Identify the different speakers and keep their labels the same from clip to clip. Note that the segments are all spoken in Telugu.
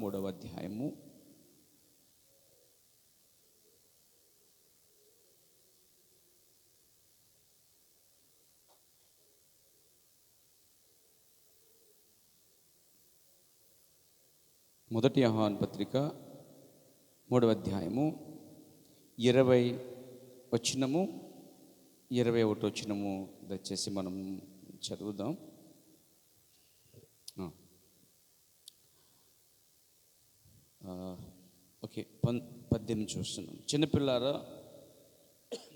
Speaker 1: 3వ అధ్యాయము. మొదటి యోహాను పత్రిక 3వ అధ్యాయము 20 వచనము 21 వచనము దయచేసి మనం చదువుదాం. ఓకే, 18 చూస్తున్నాం. చిన్నపిల్లారా,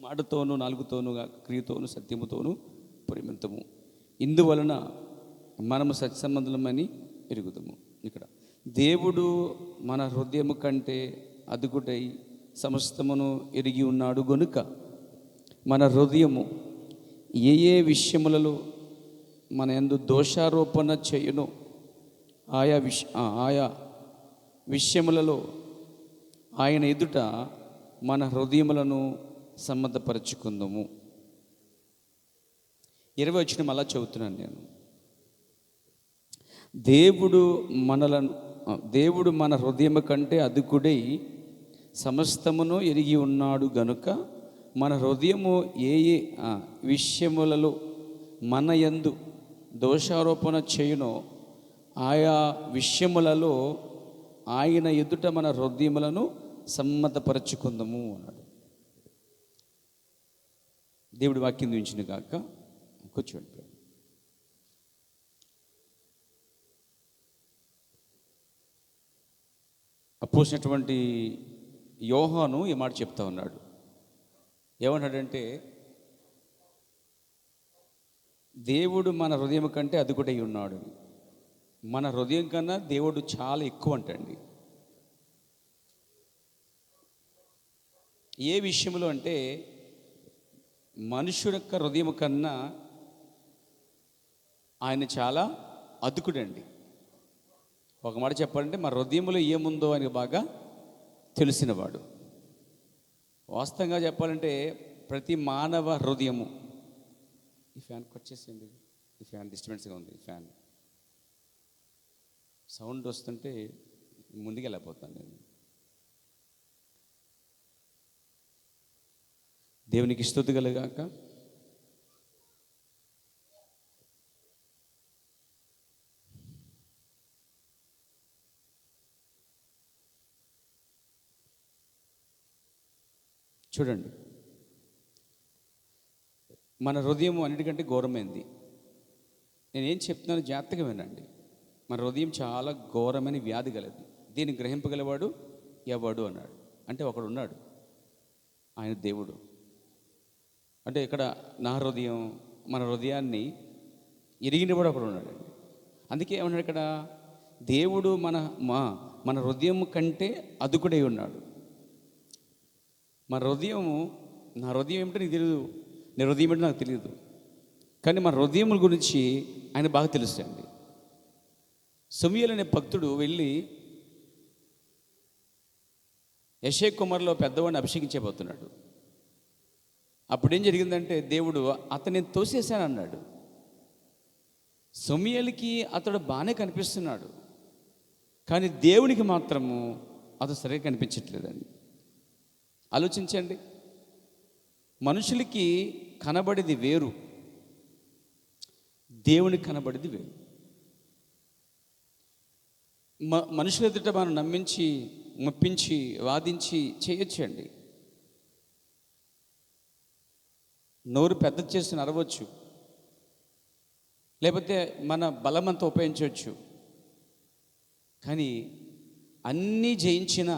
Speaker 1: మాటతోనూ నాలుగుతోనూ క్రియతోనూ సత్యముతోనూ పరిమితము, ఇందువలన మనము సత్సంబంధులమని ఎరుగుదము. ఇక్కడ దేవుడు మన హృదయము కంటే అదుగుడై సమస్తమును ఎరిగి ఉన్నాడు గనుక మన హృదయము ఏ విషయములలో మన యందు దోషారోపణ చేయును ఆయా విషయములలో ఆయన ఎదుట మన హృదయములను సమ్మతపరచుకుందాము. 20 వచనం అలా చదువుతున్నాను నేను. దేవుడు మన హృదయము కంటే అదుకుడై సమస్తమును ఎరిగి ఉన్నాడు గనుక మన హృదయము ఏ విషయములలో మన యందు దోషారోపణ చేయునో ఆయా విషయములలో ఆయన ఎదుట మన హృదయములను సమ్మతపరచుకుందాము అన్నాడు. దేవుడి వాక్యం దీవించును గాక. కూర్చోండి. అపోసినటువంటి యోహాను ఈ మాట చెప్తా ఉన్నాడు. ఏమన్నాడంటే, దేవుడు మన హృదయం కంటే అదుగుడై ఉన్నాడు. మన హృదయం కన్నా దేవుడు చాలా ఎక్కువ అంటండి. ఏ విషయంలో అంటే, మనుషుల యొక్క హృదయం కన్నా ఆయన చాలా అదుకుడండి. ఒక మాట చెప్పాలంటే, మా హృదయంలో ఏముందో అని బాగా తెలిసినవాడు. వాస్తవంగా చెప్పాలంటే ప్రతి మానవ హృదయము, ఈ ఫ్యాన్ కట్ చేసేయండి, ఈ ఫ్యాన్ డిస్టర్బెన్స్గా ఉంది, ఈ ఫ్యాన్ సౌండ్ వస్తుంటే ముందుకు వెళ్ళిపోతాను నేను. దేవునికి స్తుతి కలుగాక. చూడండి, మన హృదయం అన్నిటికంటే ఘోరమైంది. నేనేం చెప్తున్నాను జాగ్రత్తగా వినండి. మన హృదయం చాలా ఘోరమైన వ్యాధి గలది. దీన్ని గ్రహింపగలవాడు ఎవడు అన్నాడు. అంటే ఒకడు ఉన్నాడు, ఆయన దేవుడు. అంటే ఇక్కడ నా హృదయం, మన హృదయాన్ని ఎరిగినవాడు ఒకడు ఉన్నాడండి. అందుకే ఏమన్నాడు ఇక్కడ, దేవుడు మన హృదయం కంటే అదుకుడై ఉన్నాడు. మన హృదయము, నా హృదయం ఏమిటో నీకు తెలియదు, నీ హృదయం ఏంటో నాకు తెలియదు. కానీ మన హృదయముల గురించి ఆయన బాగా తెలుసండి. సమూయేలు అనే భక్తుడు వెళ్ళి యెషయా కుమారులో పెద్దవాడిని అభిషేకించబోతున్నాడు. అప్పుడు ఏం జరిగిందంటే, దేవుడు అతన్ని తోసేశాను అన్నాడు. సమూయేలుకి అతడు బాగానే కనిపిస్తున్నాడు, కానీ దేవునికి మాత్రము అతడు సరిగ్గా కనిపించట్లేదండి. ఆలోచించండి, మనుషులకి కనబడేది వేరు, దేవునికి కనబడేది వేరు. మనుషుల ఎదుట మనం నమ్మించి, మెప్పించి, వాదించి చేయొచ్చండి. నోరు పెద్ద చేసి అరవచ్చు, లేకపోతే మన బలమంతా ఉపయోగించవచ్చు. కానీ అన్నీ జయించినా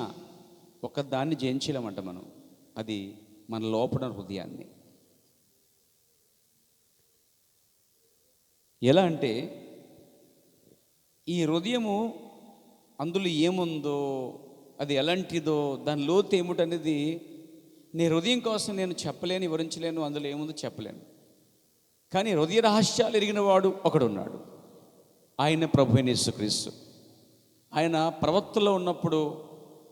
Speaker 1: ఒక దాన్ని జయించలేమంట మనం, అది మన లోపల హృదయాన్ని. ఎలా అంటే, ఈ హృదయము అందులో ఏముందో, అది ఎలాంటిదో, దాని లోతు ఏమిటనేది నీ హృదయం కోసం నేను చెప్పలేను, వివరించలేను, అందులో ఏముందో చెప్పలేను. కానీ హృదయ రహస్యాలు ఎరిగిన వాడు ఒకడున్నాడు, ఆయన ప్రభువైన యేసుక్రీస్తు. ఆయన ప్రవక్తలో ఉన్నప్పుడు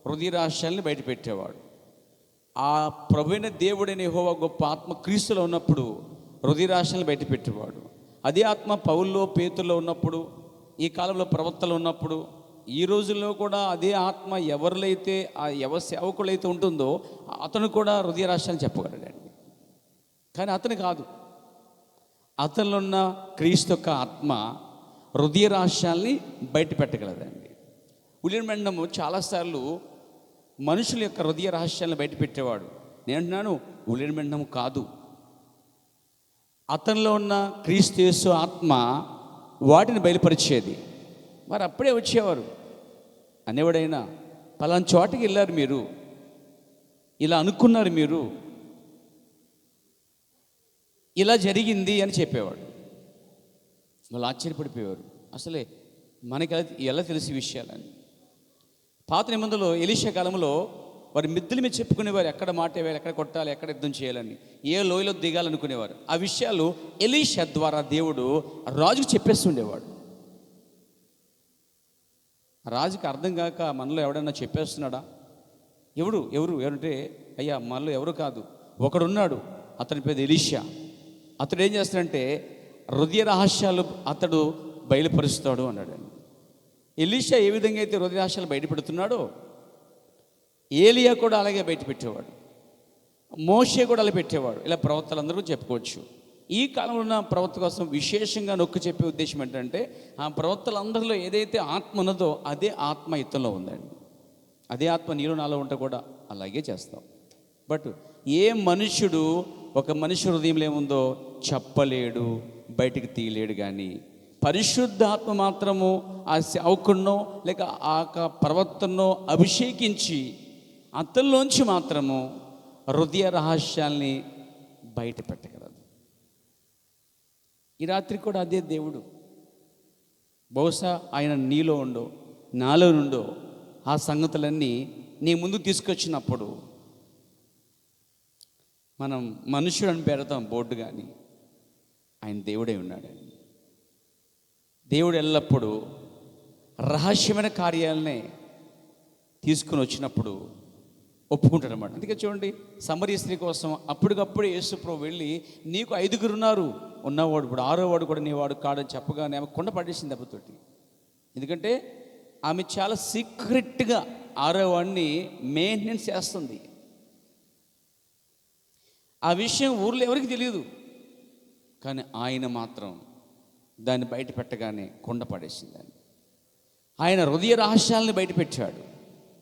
Speaker 1: హృదయ రహస్యాలని బయటపెట్టేవాడు. ఆ ప్రభువైన దేవుడైన యెహోవా గొప్ప ఆత్మ క్రీస్తులో ఉన్నప్పుడు హృదయ రహస్యాలను బయటపెట్టేవాడు. అదే ఆత్మ పౌల్లో, పేతుల్లో ఉన్నప్పుడు, ఈ కాలంలో ప్రవక్తలు ఉన్నప్పుడు ఈ రోజుల్లో కూడా అదే ఆత్మ ఎవరిలైతే ఎవరి సేవకులైతే ఉంటుందో అతను కూడా హృదయ రహస్యాలు చెప్పగలడండి. కానీ అతను కాదు, అతనిలో ఉన్న క్రీస్తు యొక్క ఆత్మ హృదయ రహస్యాల్ని బయట పెట్టగలదండి. విలియం బ్రాన్హామ్ చాలాసార్లు మనుషుల యొక్క హృదయ రహస్యాలను బయట పెట్టేవాడు. నేను అంటున్నాను, విలియం బ్రాన్హామ్ కాదు, అతనిలో ఉన్న క్రీస్తు యేసు ఆత్మ వాటిని బయలుపరిచేది. వారు అప్పుడే వచ్చేవారు. అనేవాడైనా పలానా చోటకి వెళ్ళారు, మీరు ఇలా అనుకున్నారు, మీరు ఇలా జరిగింది అని చెప్పేవాడు. వాళ్ళు ఆశ్చర్యపడిపోయేవారు, అసలే మనకి ఎలా తెలిసి విషయాలని. పాత నిబంధనలో ఎలీషా కాలంలో వారి మిద్దెల మీద చెప్పుకునేవారు, ఎక్కడ మాట వేయాలి, ఎక్కడ కొట్టాలి, ఎక్కడ యుద్ధం చేయాలని, ఏ లోయలో దిగాలనుకునేవారు. ఆ విషయాలు ఎలీషా ద్వారా దేవుడు రాజుకు చెప్పేస్తుండేవాడు. రాజుకి అర్థం కాక మనలో ఎవడన్నా చెప్పేస్తున్నాడా? ఎవరంటే, అయ్యా మనలో ఎవరు కాదు, ఒకడున్నాడు, అతని పేరు ఎలీషా. అతడు ఏం చేస్తాడంటే హృదయ రహస్యాలు అతడు బయలుపరుస్తాడు అన్నాడు. ఎలీషా ఏ విధంగా అయితే హృదయ రహస్యాలు బయటపెడుతున్నాడో ఏలియా కూడా అలాగే బయట పెట్టేవాడు, మోషే కూడా అలా పెట్టేవాడు. ఇలా ప్రవక్తలందరూ చెప్పుకోవచ్చు. ఈ కాలంలో ఉన్న ప్రవక్త కోసం విశేషంగా నొక్కి చెప్పే ఉద్దేశం ఏంటంటే, ఆ ప్రవక్తలందరిలో ఏదైతే ఆత్మ ఉన్నదో అదే ఆత్మ ఇతనిలో ఉందండి. అదే ఆత్మ నీలో నాలో ఉంటే కూడా అలాగే చేస్తాం. బట్ ఏ మనుషుడు ఒక మనిషి హృదయంలో ఏముందో చెప్పలేడు, బయటికి తీయలేడు. కానీ పరిశుద్ధాత్మ మాత్రము ఆ సేవకున్నో లేక ఆ ప్రవక్తనో అభిషేకించి అతనిలోంచి మాత్రము హృదయ రహస్యాల్ని బయట పెట్టగలదు. ఈ రాత్రి కూడా అదే దేవుడు బహుశా ఆయన నీలో ఉండో నాలో నుండో ఆ సంగతులన్నీ నీ ముందు తీసుకొచ్చినప్పుడు మనం మనుషుడు అని పెడతాం బోర్డు, కానీ ఆయన దేవుడే ఉన్నాడండి. దేవుడు ఎల్లప్పుడూ రహస్యమైన కార్యాలనే తీసుకుని వచ్చినప్పుడు ఒప్పుకుంటాడు అన్నమాట. అందుకే చూడండి, సమరయ స్త్రీ కోసం అప్పటికప్పుడు యేసు ప్రభు వెళ్ళి, నీకు 5 ఉన్నారు, ఉన్నవాడు ఇప్పుడు 6వ వాడు కూడా నీ వాడు కాడని చెప్పగానే ఆమె కొండ పడేసింది దెబ్బతోటి. ఎందుకంటే ఆమె చాలా సీక్రెట్గా 6వ వాడిని మెయింటెనెన్స్ చేస్తుంది. ఆ విషయం ఊర్లో ఎవరికి తెలియదు, కానీ ఆయన మాత్రం దాన్ని బయట పెట్టగానే కొండ పడేసిందని. ఆయన హృదయ రహస్యాలను బయట పెట్టాడు.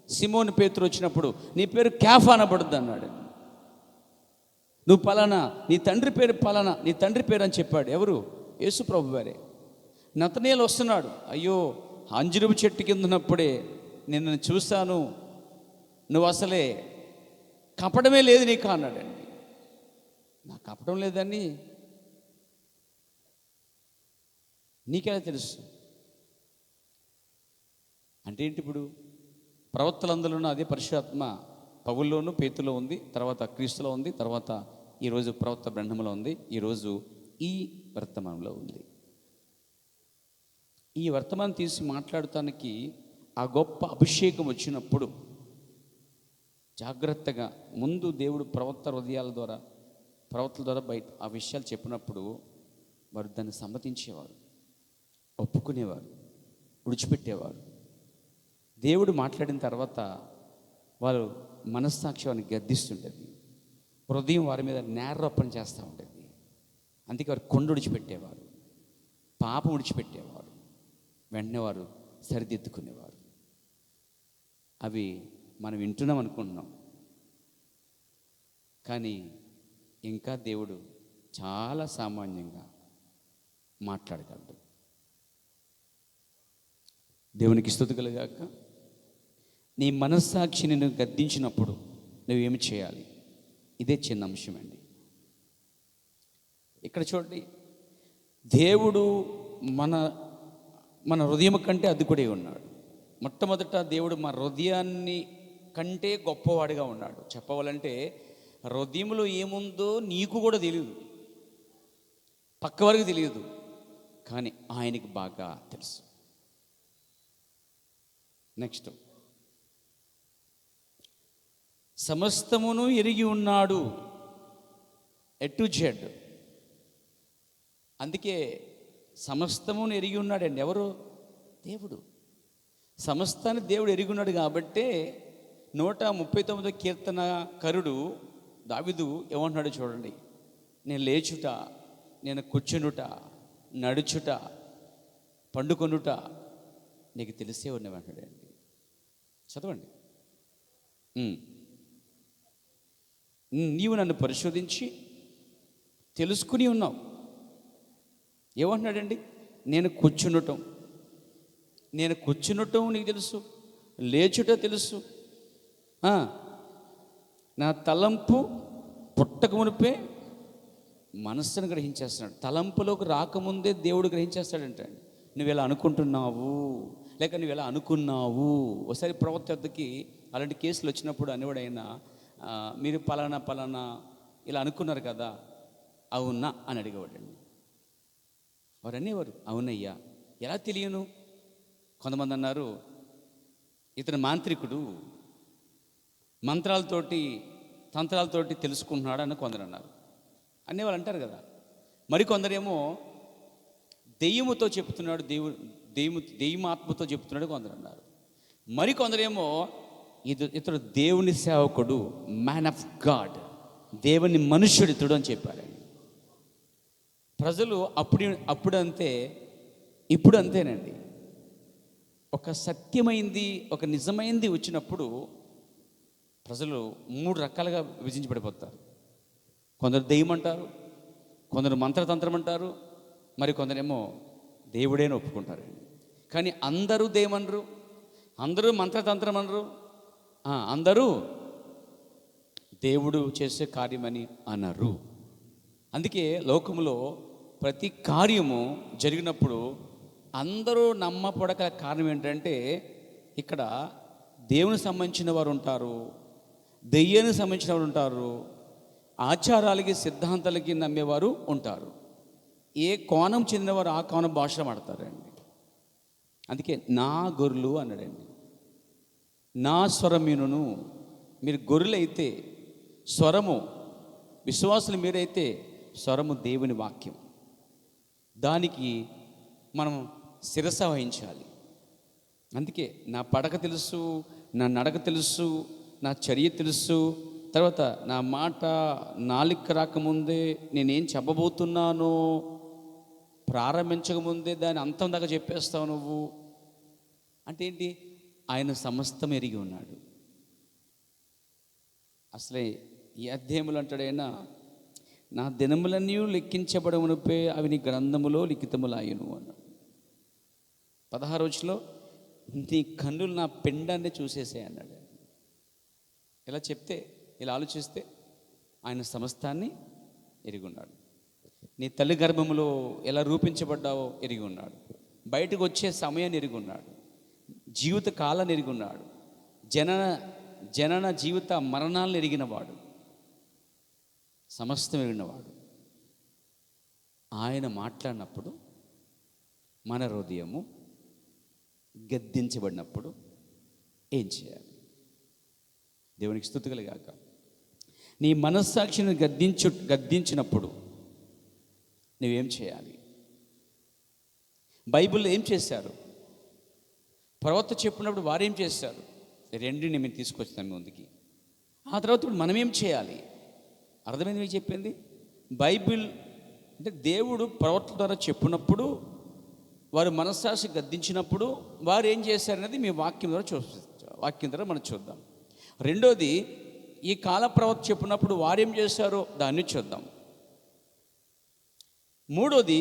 Speaker 1: సిమోను పేతురు వచ్చినప్పుడు, నీ పేరు క్యాఫా అనబడుద్ది అన్నాడు. నువ్వు పలానా, నీ తండ్రి పేరు పలానా, నీ తండ్రి పేరు అని చెప్పాడు. ఎవరు? యేసు ప్రభు వారే. నతనేలు వస్తున్నాడు, అయ్యో అంజూరపు చెట్టు కింద ఉన్నప్పుడే నిన్ను చూశాను, నువ్వు అసలే కపటమే లేదు నీకు అన్నాడండి. నాకు కపటం లేదని నీకెలా తెలుసు అంటే ఏంటి? ఇప్పుడు ప్రవక్తలందరిలోనూ అదే పరిశుద్ధాత్మ పౌల్లోను పేతులో ఉంది, తర్వాత క్రీస్తులో ఉంది, తర్వాత ఈరోజు ప్రవక్త బ్రహ్మలో ఉంది, ఈరోజు ఈ వర్తమానంలో ఉంది. ఈ వర్తమానం తీసి మాట్లాడటానికి ఆ గొప్ప అభిషేకం వచ్చినప్పుడు జాగ్రత్తగా ముందు దేవుడు ప్రవక్తల ద్వారా బయట ఆ విషయాలు చెప్పినప్పుడు వారు దాన్ని సమ్మతించేవారు, ఒప్పుకునేవారు, విడిచిపెట్టేవారు. దేవుడు మాట్లాడిన తర్వాత వారు మనస్సాక్షి వారిని గద్దిస్తుంటుంది, హృదయం వారి మీద నేరారోపణ చేస్తూ ఉంటుంది. అందుకే వారు కొండ విడిచిపెట్టేవారు, పాపం విడిచిపెట్టేవారు, వెంటనే వారు సరిదిద్దుకునేవారు. అవి మనం వింటున్నాం అనుకుంటున్నాం, కానీ ఇంకా దేవుడు చాలా సామాన్యంగా మాట్లాడగలడు. దేవునికి స్తుతి కలుగాక. నీ మనస్సాక్షిని నువ్వు గద్దించినప్పుడు నువ్వేమి చేయాలి? ఇదే చిన్న అంశం అండి. ఇక్కడ చూడండి, దేవుడు మన హృదయం కంటే అద్దుకుడే ఉన్నాడు. మొట్టమొదట దేవుడు మన హృదయాన్ని కంటే గొప్పవాడిగా ఉన్నాడు. చెప్పవాలంటే హృదయంలో ఏముందో నీకు కూడా తెలియదు, పక్క వరకు తెలియదు, కానీ ఆయనకి బాగా తెలుసు. నెక్స్ట్, సమస్తమును ఎరిగి ఉన్నాడు, A to Z. అందుకే సమస్తమును ఎరిగి ఉన్నాడండి. ఎవరు? దేవుడు. సమస్తాన్ని దేవుడు ఎరుగున్నాడు కాబట్టే 139 కీర్తనకారుడు దావీదు ఏమంటున్నాడు చూడండి, నేను లేచుట, నేను కూర్చునుట, నడుచుట, పండుకొనుట నీకు తెలిసే ఉన్నవంటాడండి. చదవండి. నీవు నన్ను పరిశోధించి తెలుసుకుని ఉన్నావు. ఏమంటున్నాడండి? నేను కూర్చునటం నీకు తెలుసు, లేచుట తెలుసు, నా తలంపు పుట్టక మునిపే మనస్సును గ్రహించేస్తున్నాడు. తలంపులోకి రాకముందే దేవుడు గ్రహించేస్తాడంట. నువ్వు ఎలా అనుకుంటున్నావు, లేక నువ్వు ఎలా అనుకున్నావు. ఒకసారి ప్రవక్త వద్దకి అలాంటి కేసులు వచ్చినప్పుడు అనేవాడైనా, మీరు పలానా ఇలా అనుకున్నారు కదా, అవునా అని అడిగేవాడండి. వారు అనేవారు, అవునయ్యా. ఎలా తెలియను? కొంతమంది అన్నారు, ఇతను మాంత్రికుడు, మంత్రాలతోటి తంత్రాలతోటి తెలుసుకుంటున్నాడు అని కొందరు అన్నారు. అనేవాళ్ళు అంటారు కదా. మరికొందరేమో దెయ్యముతో చెప్తున్నాడు, దెయ్యమాత్మతో చెప్తున్నాడు కొందరు అన్నారు. మరికొందరేమో ఇతడు దేవుని సేవకుడు, మ్యాన్ ఆఫ్ గాడ్, దేవుని మనుష్యుడు ఇతడు అని చెప్పారండి. ప్రజలు అప్పుడంతే ఇప్పుడు అంతేనండి. ఒక సత్యమైంది, ఒక నిజమైంది వచ్చినప్పుడు ప్రజలు 3 రకాలుగా విభజించబడిపోతారు. కొందరు దెయ్యం అంటారు, కొందరు మంత్రతంత్రం అంటారు, మరి కొందరేమో దేవుడేని ఒప్పుకుంటారు. కానీ అందరూ దెయ్యం అనరు, అందరూ మంత్రతంత్రం అనరు, అందరూ దేవుడు చేసే కార్యమని అనరు. అందుకే లోకములో ప్రతి కార్యము జరిగినప్పుడు అందరూ నమ్మపడక కారణం ఏంటంటే, ఇక్కడ దేవునికి సంబంధించిన వారు ఉంటారు, దెయ్యానికి సంబంధించిన వారు ఉంటారు, ఆచారాలకి సిద్ధాంతాలకి నమ్మేవారు ఉంటారు. ఏ కోణం చెందినవారు ఆ కోణం భాష మాడతారండి. అందుకే నా గొర్రెలు అన్నాడండి, నా స్వరమీనును. మీరు గొర్రెలైతే స్వరము, విశ్వాసులు మీరైతే స్వరము దేవుని వాక్యం. దానికి మనం శిరస వహించాలి. అందుకే నా పడక తెలుసు, నా నడక తెలుసు, నా చర్య తెలుసు. తర్వాత నా మాట నాలుక రాకముందే నేనేం చెప్పబోతున్నానో ప్రారంభించకముందే దాని అంతం దాకా చెప్పేస్తావు నువ్వు అంటే ఏంటి? ఆయన సమస్తం ఎరిగి ఉన్నాడు. అసలే ఈ అధ్యాయములు అంటాడైనా, నా దినములన్నీ లెక్కించబడమునిపే అవి నీ గ్రంథములో లిఖితములాయును అన్నాడు. 16 రోజులో నీ కన్నులు నా పిండాన్ని చూసేసాయి అన్నాడు. ఇలా చెప్తే, ఇలా ఆలోచిస్తే ఆయన సమస్తాన్ని ఎరిగి ఉన్నాడు. నీ తల్లి గర్భములో ఎలా రూపించబడ్డావో ఎరిగి ఉన్నాడు. బయటకు వచ్చే సమయాన్ని ఎరిగి ఉన్నాడు. జీవిత కాలాన్ని ఎరిగి ఉన్నాడు. జనన జీవిత మరణాలను ఎరిగినవాడు, సమస్తం ఎరిగినవాడు. ఆయన మాట్లాడినప్పుడు మన హృదయము గద్దించబడినప్పుడు ఏం చేయాలి? దేవునికి స్తుతి కలుగాక. నీ మనస్సాక్షిని గద్దించినప్పుడు నువ్వేం చేయాలి? బైబిల్లో ఏం చేశారు? ప్రవక్త చెప్పినప్పుడు వారేం చేశారు? రెండిని మేము తీసుకొచ్చాను ముందుకి. ఆ తర్వాత ఇప్పుడు మనం ఏం చేయాలి? అర్థమైంది మీకు చెప్పింది? బైబిల్ అంటే దేవుడు ప్రవక్తల ద్వారా చెప్పినప్పుడు, వారు మనస్సాక్షి గద్దించినప్పుడు వారు ఏం చేశారనేది మీ వాక్యం ద్వారా మనం చూద్దాం. రెండోది, ఈ కాల ప్రవక్త చెప్పినప్పుడు వారేం చేశారో దాన్ని చూద్దాం. మూడోది,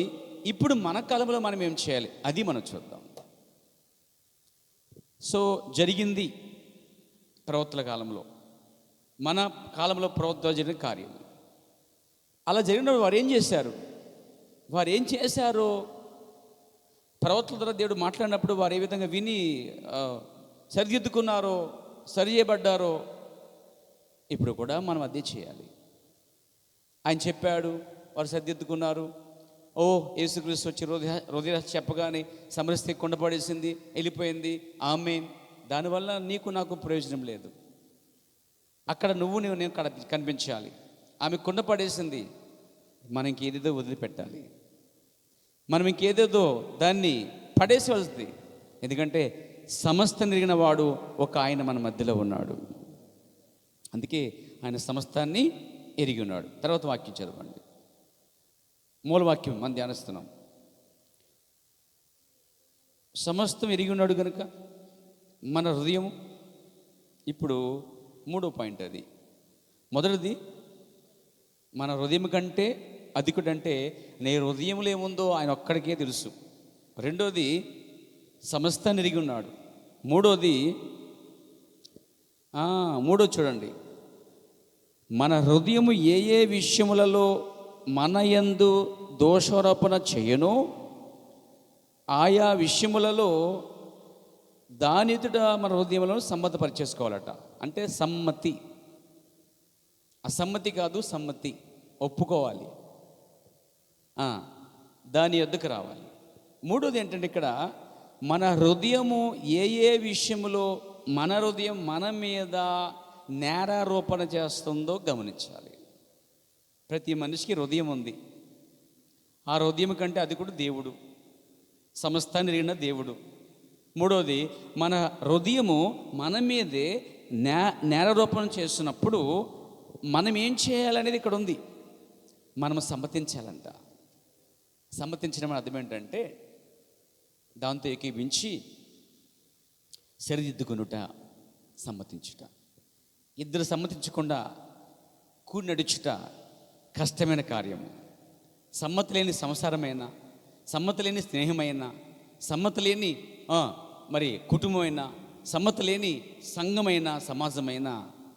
Speaker 1: ఇప్పుడు మన కాలంలో మనం ఏం చేయాలి అది మనం చూద్దాం. సో జరిగింది ప్రవక్తల కాలంలో, మన కాలంలో ప్రవక్త జరిగిన కార్యం. అలా జరిగినప్పుడు వారు ఏం చేశారో ప్రవక్తల ద్వారా దేవుడు మాట్లాడినప్పుడు వారు ఏ విధంగా విని సరిదిద్దుకున్నారో, సరి చేయబడ్డారో ఇప్పుడు కూడా మనం అదే చేయాలి. ఆయన చెప్పాడు, వారు సరిదిద్దుకున్నారు. ఓ యేసుక్రీస్తు వచ్చి హృదయ చెప్పగానే సమరస్తి కొండపడేసింది, వెళ్ళిపోయింది. ఆమేన్. దానివల్ల నీకు నాకు ప్రయోజనం లేదు. అక్కడ నేను కనిపించాలి. ఆమె కొండపడేసింది, మనం ఇంకేదేదో వదిలిపెట్టాలి. మనం ఇంకేదేదో దాన్ని పడేసేవలసింది. ఎందుకంటే సమస్తం ఎరిగిన వాడు ఒక ఆయన మన మధ్యలో ఉన్నాడు. అందుకే ఆయన సమస్తాన్ని ఎరిగి ఉన్నాడు. తర్వాత వాక్యం చదవండి. మూలవాక్యం మనం ధ్యానిస్తున్నాం. సమస్తం ఎరిగి ఉన్నాడు కనుక మన హృదయం. ఇప్పుడు 3వ పాయింట్ అది. మొదటిది, మన హృదయం కంటే అధికుడంటే నీ హృదయంలో ఏముందో ఆయన ఒక్కడికే తెలుసు. రెండోది, సమస్తాన్ని ఎరిగి ఉన్నాడు. మూడోది చూడండి, మన హృదయము ఏ ఏ విషయములలో మన యందు దోషారోపణ చేయనో ఆయా విషయములలో దానితుడ మన హృదయంలో సమ్మతపరిచేసుకోవాలట. అంటే సమ్మతి, అసమ్మతి కాదు, సమ్మతి. ఒప్పుకోవాలి, దాని యొద్దకు రావాలి. మూడోది ఏంటంటే, ఇక్కడ మన హృదయము ఏ ఏ విషయములో మన హృదయం మన మీద నేరారోపణ చేస్తుందో గమనించాలి. ప్రతి మనిషికి హృదయం ఉంది. ఆ హృదయం కంటే అది కూడా దేవుడు, సమస్తాన్ని ఎరిగిన దేవుడు. మూడోది, మన హృదయము మన మీదే నేరారోపణ చేస్తున్నప్పుడు మనం ఏం చేయాలనేది ఇక్కడ ఉంది. మనం సమ్మతించాలంట. సమ్మతించడం అర్థం ఏంటంటే, దాంతో ఏకీభించి సరిదిద్దుకొనుట, సమ్మతించుట. ఇద్దరు సమ్మతించకుండా కూడి నడుచుట కష్టమైన కార్యము. సమ్మతి లేని సంసారమైన, సమ్మతి లేని స్నేహమైన, సమ్మతి లేని మరి కుటుంబమైన, సమ్మతి లేని సంఘమైన, సమాజమైన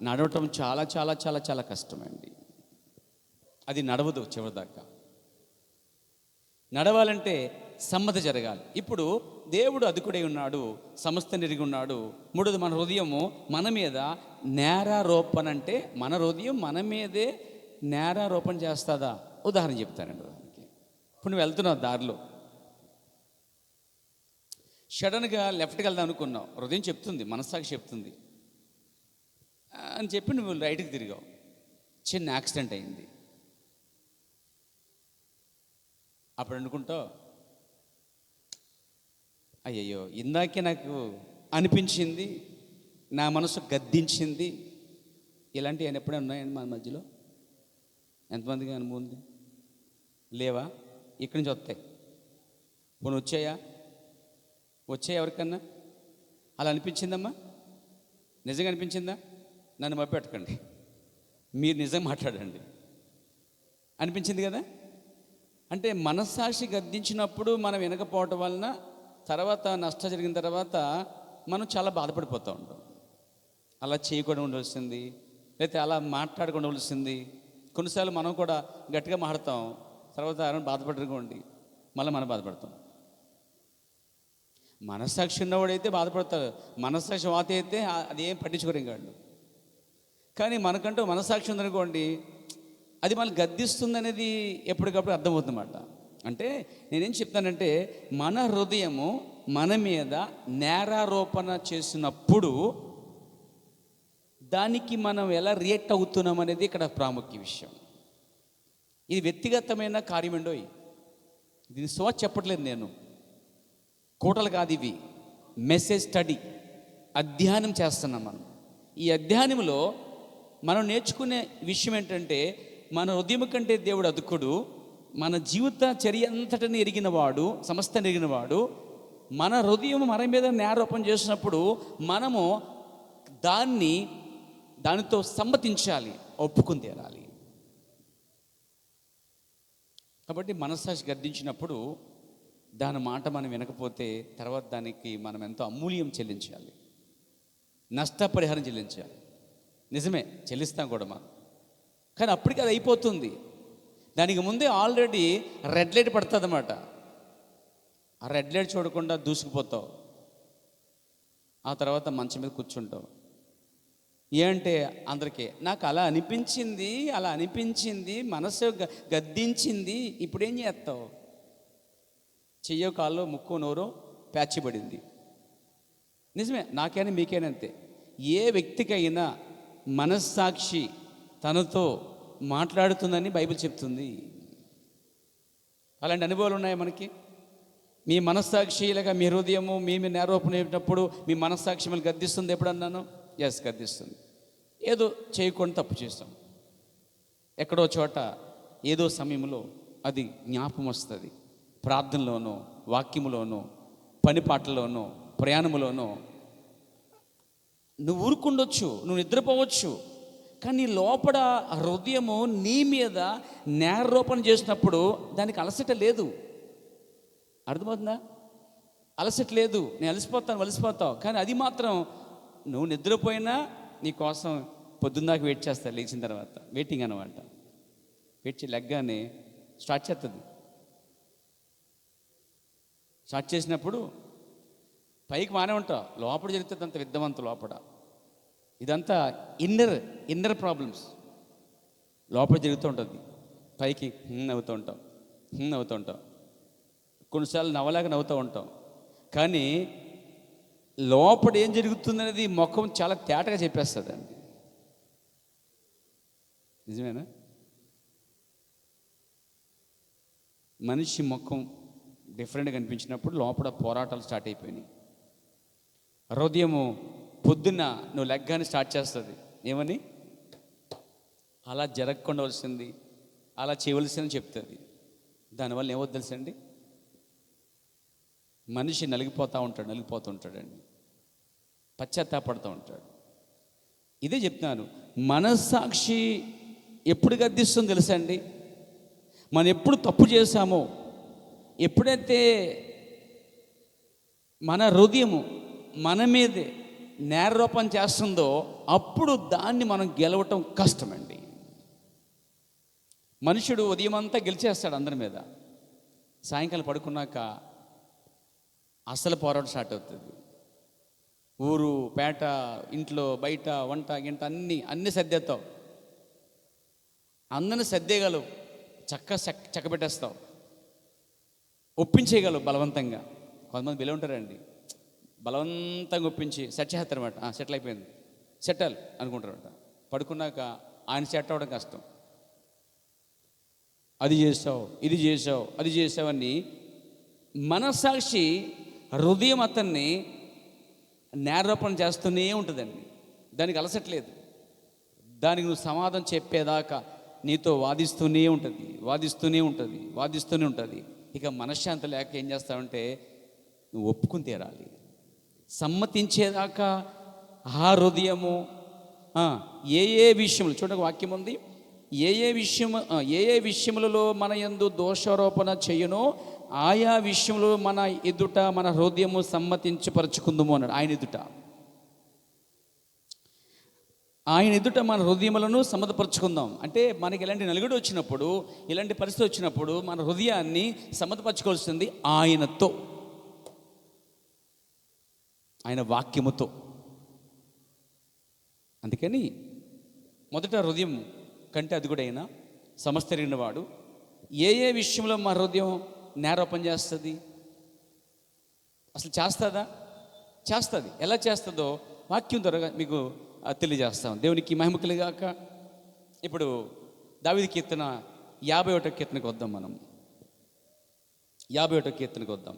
Speaker 1: నడవటం చాలా చాలా చాలా చాలా కష్టమండి. అది నడవదు చివరిదాకా. నడవాలంటే సమ్మతి జరగాలి. ఇప్పుడు దేవుడు అధికుడై ఉన్నాడు, సమస్తం ఎరిగి ఉన్నాడు. మూడోది, మన హృదయము మన మీద నేరారోపణ, అంటే మన హృదయం మన మీదే నేరారోపణ చేస్తుందా? ఉదాహరణ చెప్తానండి. దానికి ఇప్పుడు నువ్వు వెళ్తున్నావు దారిలో, సడన్గా లెఫ్ట్కి వెళ్దాం అనుకున్నావు. హృదయం చెప్తుంది, మనస్సాక్షి చెప్తుంది అని చెప్పి నువ్వు రైట్కి తిరిగావు. చిన్న యాక్సిడెంట్ అయింది. అప్పుడు అనుకుంటావు, అయ్యయ్యో ఇందాకే నాకు అనిపించింది, నా మనసు గద్దించింది. ఇలాంటివి ఆయన ఎప్పుడైనా ఉన్నాయండి మన మధ్యలో? ఎంతమందికి అనుభవం ఉంది? లేవా? ఇక్కడి నుంచి వస్తాయి. పోనీ వచ్చాయా ఎవరికన్నా అలా అనిపించిందమ్మా? నిజంగా అనిపించిందా? నన్ను మభ్యపెట్టకండి, మీరు నిజం మాట్లాడండి. అనిపించింది కదా? అంటే మనస్సాక్షి గద్దించినప్పుడు మనం వినకపోవటం వలన తర్వాత నష్టం జరిగిన తర్వాత మనం చాలా బాధపడిపోతూ ఉంటాం. అలా చేయకుండా ఉండవలసింది, లేకపోతే అలా మాట్లాడకుండా ఉండవలసింది. కొన్నిసార్లు మనం కూడా గట్టిగా మాట్లాడతాం, తర్వాత ఎవరైనా బాధపడరుకోండి, మళ్ళీ మనం బాధపడతాం. మనస్సాక్షి ఉన్నవాడైతే బాధపడతాడు, మనస్సాక్షి వాత అయితే అదేం పట్టించుకోరు ఇంకాళ్ళు. కానీ మనకంటూ మనస్సాక్షి ఉందనుకోండి, అది మనల్ని గద్దిస్తుంది అనేది ఎప్పటికప్పుడు అర్థమవుతుందన్నమాట. అంటే నేనేం చెప్తానంటే, మన హృదయము మన మీద నేరారోపణ చేసినప్పుడు దానికి మనం ఎలా రియాక్ట్ అవుతున్నాం అనేది ఇక్కడ ప్రాముఖ్య విషయం. ఇది వ్యక్తిగతమైన కార్యం ఏండోయ్. దీని చెప్పట్లేదు నేను, కోటలు కాదు ఇవి. మెసేజ్ స్టడీ, అధ్యయనం చేస్తున్నాం మనం. ఈ అధ్యయనంలో మనం నేర్చుకునే విషయం ఏంటంటే, మన హృదయం కంటే దేవుడు అదుకుడు, మన జీవిత చర్య అంతటిని ఎరిగినవాడు, సమస్తాన్ని ఎరిగినవాడు. మన హృదయం మన మీద నేరారోపణ చేసినప్పుడు మనము దానితో సమ్మతించాలి, ఒప్పుకుని తీరాలి. కాబట్టి మనస్సాక్షి గద్దించినప్పుడు దాని మాట మనం వినకపోతే తర్వాత దానికి మనం ఎంతో అమూల్యం చెల్లించాలి, నష్టపరిహారం చెల్లించాలి. నిజమే, చెల్లిస్తాం కూడా మనం. కానీ అప్పటికి అది అయిపోతుంది. దానికి ముందే ఆల్రెడీ రెడ్ లైట్ పడుతుంది అన్నమాట. ఆ రెడ్ లైట్ చూడకుండా దూసుకుపోతావు. ఆ తర్వాత మంచం మీద కూర్చుంటావు. ఏంటంటే అందరికీ నాకు అలా అనిపించింది, మనసు గద్దించింది. ఇప్పుడేం చేస్తావు? చెయ్యో కాళ్ళు ముక్కు నోరు ప్యాచిపడింది. నిజమే, నాకైనా మీకైనా అంతే. ఏ వ్యక్తికైనా మనస్సాక్షి తనతో మాట్లాడుతుందని బైబిల్ చెప్తుంది. అలాంటి అనుభవాలు ఉన్నాయి మనకి. మీ మనస్సాక్షి ఇలాగా మీ హృదయము మీ నేరోపణ అయినప్పుడు మీ మనస్సాక్షి మిమ్మల్ని గద్దిస్తుంది ఎప్పుడన్నాను? ఎస్, గద్దిస్తుంది. ఏదో చేయకుండా తప్పు చేస్తాం, ఎక్కడో చోట ఏదో సమయంలో అది జ్ఞాపకం వస్తుంది. ప్రార్థనలోనో, వాక్యములోనో, పని పాటల్లోనో, ప్రయాణములోనో. నువ్వు ఊరుకుండొచ్చు, నువ్వు నిద్రపోవచ్చు, కానీ లోపల హృదయము నీ మీద నేరోపణ చేసినప్పుడు దానికి అలసట లేదు. అర్థమవుతుందా? అలసట లేదు. నేను అలసిపోతావు, కానీ అది మాత్రం నువ్వు నిద్రపోయినా నీ కోసం పొద్దున్నాక వెయిట్ చేస్తా. లేచిన తర్వాత వెయిటింగ్ అనమాట. వెయిట్ చేసి లెగ్గానే స్టార్ట్ చేస్తుంది. స్టార్ట్ చేసినప్పుడు పైకి మానే ఉంటావు, లోపల జరుగుతుంది అంత విద్యమంత లోపల. ఇదంతా ఇన్నర్ ప్రాబ్లమ్స్ లోపల జరుగుతూ ఉంటుంది. పైకి నవ్వుతూ ఉంటాం, కొన్నిసార్లు నవ్వలేక నవ్వుతూ ఉంటాం, కానీ లోపల ఏం జరుగుతుందనేది ముఖం చాలా తేటగా చెప్పేస్తుంది అండి. నిజమేనా? మనిషి ముఖం డిఫరెంట్గా కనిపించినప్పుడు లోపల పోరాటాలు స్టార్ట్ అయిపోయినాయి. హృదయము పొద్దున్న నువ్వు లెగ్గానే స్టార్ట్ చేస్తుంది. ఏమని? అలా జరగకుండా వలసింది, అలా చేయవలసిందని చెప్తుంది. దానివల్ల ఏమవుతుంది తెలుసండి? మనిషి నలిగిపోతూ ఉంటాడండి, పశ్చాత్తాపడుతూ ఉంటాడు. ఇదే చెప్తున్నాను, మనస్సాక్షి ఎప్పుడు గద్దిస్తుందో తెలుసా అండి? మనం ఎప్పుడు తప్పు చేశామో, ఎప్పుడైతే మన హృదయము మన మీదే నేరోపణ చేస్తుందో అప్పుడు దాన్ని మనం గెలవటం కష్టమండి. మనుషుడు ఉదయం అంతా గెలిచేస్తాడు అందరి మీద, సాయంకాలం పడుకున్నాక అసలు పోరాటం స్టార్ట్ అవుతుంది. ఊరు పేట, ఇంట్లో బయట, వంట గింట అన్నీ సర్దేస్తావు, అందరిని సర్దేయగలవు, చక్కబెట్టేస్తావు, ఒప్పించేయగలవు బలవంతంగా. కొంతమంది బిలో ఉంటారండి, బలవంతంగా ఒప్పించి సెట్ చేస్తారనమాట. సెటిల్ అయిపోయింది, సెటిల్ అనుకుంటారన్నమాట. పడుకున్నాక ఆయన సెట్ అవ్వడం కష్టం. అది చేసావు, ఇది చేసావు, అది చేసావని మనస్సాక్షి హృదయం అతన్ని నేరోపణ చేస్తూనే ఉంటుందండి. దానికి అలసట్లేదు. దానికి నువ్వు సమాధానం చెప్పేదాకా నీతో వాదిస్తూనే ఉంటుంది. ఇక మనశ్శాంతి లేక ఏం చేస్తావంటే నువ్వు ఒప్పుకుని తీరాలి. సమ్మతించేదాకా ఆ హృదయము ఏ విషయంలో చూడక వాక్యం ఉంది, ఏ విషయములలో మన యందు దోషారోపణ చేయనో ఆయా విషయంలో మన ఎదుట మన హృదయము సమ్మతించపరచుకుందాము అన్నాడు. ఆయన ఎదుట మన హృదయములను సమ్మతపరచుకుందాం. అంటే మనకి ఇలాంటి నలుగుడు వచ్చినప్పుడు, ఇలాంటి పరిస్థితి వచ్చినప్పుడు మన హృదయాన్ని సమ్మతపరచుకోవాల్సింది ఆయనతో, ఆయన వాక్యముతో. అందుకని మొదట హృదయం కంటే అది కూడా అయినా సమస్తరిగిన వాడు ఏ విషయంలో మా హృదయం నేరోపణ చేస్తుంది? అసలు చేస్తుంది. ఎలా చేస్తుందో వాక్యం ద్వారా మీకు తెలియజేస్తాం. దేవునికి మహిమ కలుగాక. ఇప్పుడు దావీదు కీర్తన 51వ కీర్తనకు వద్దాం. మనం 51వ కీర్తనకు వద్దాం.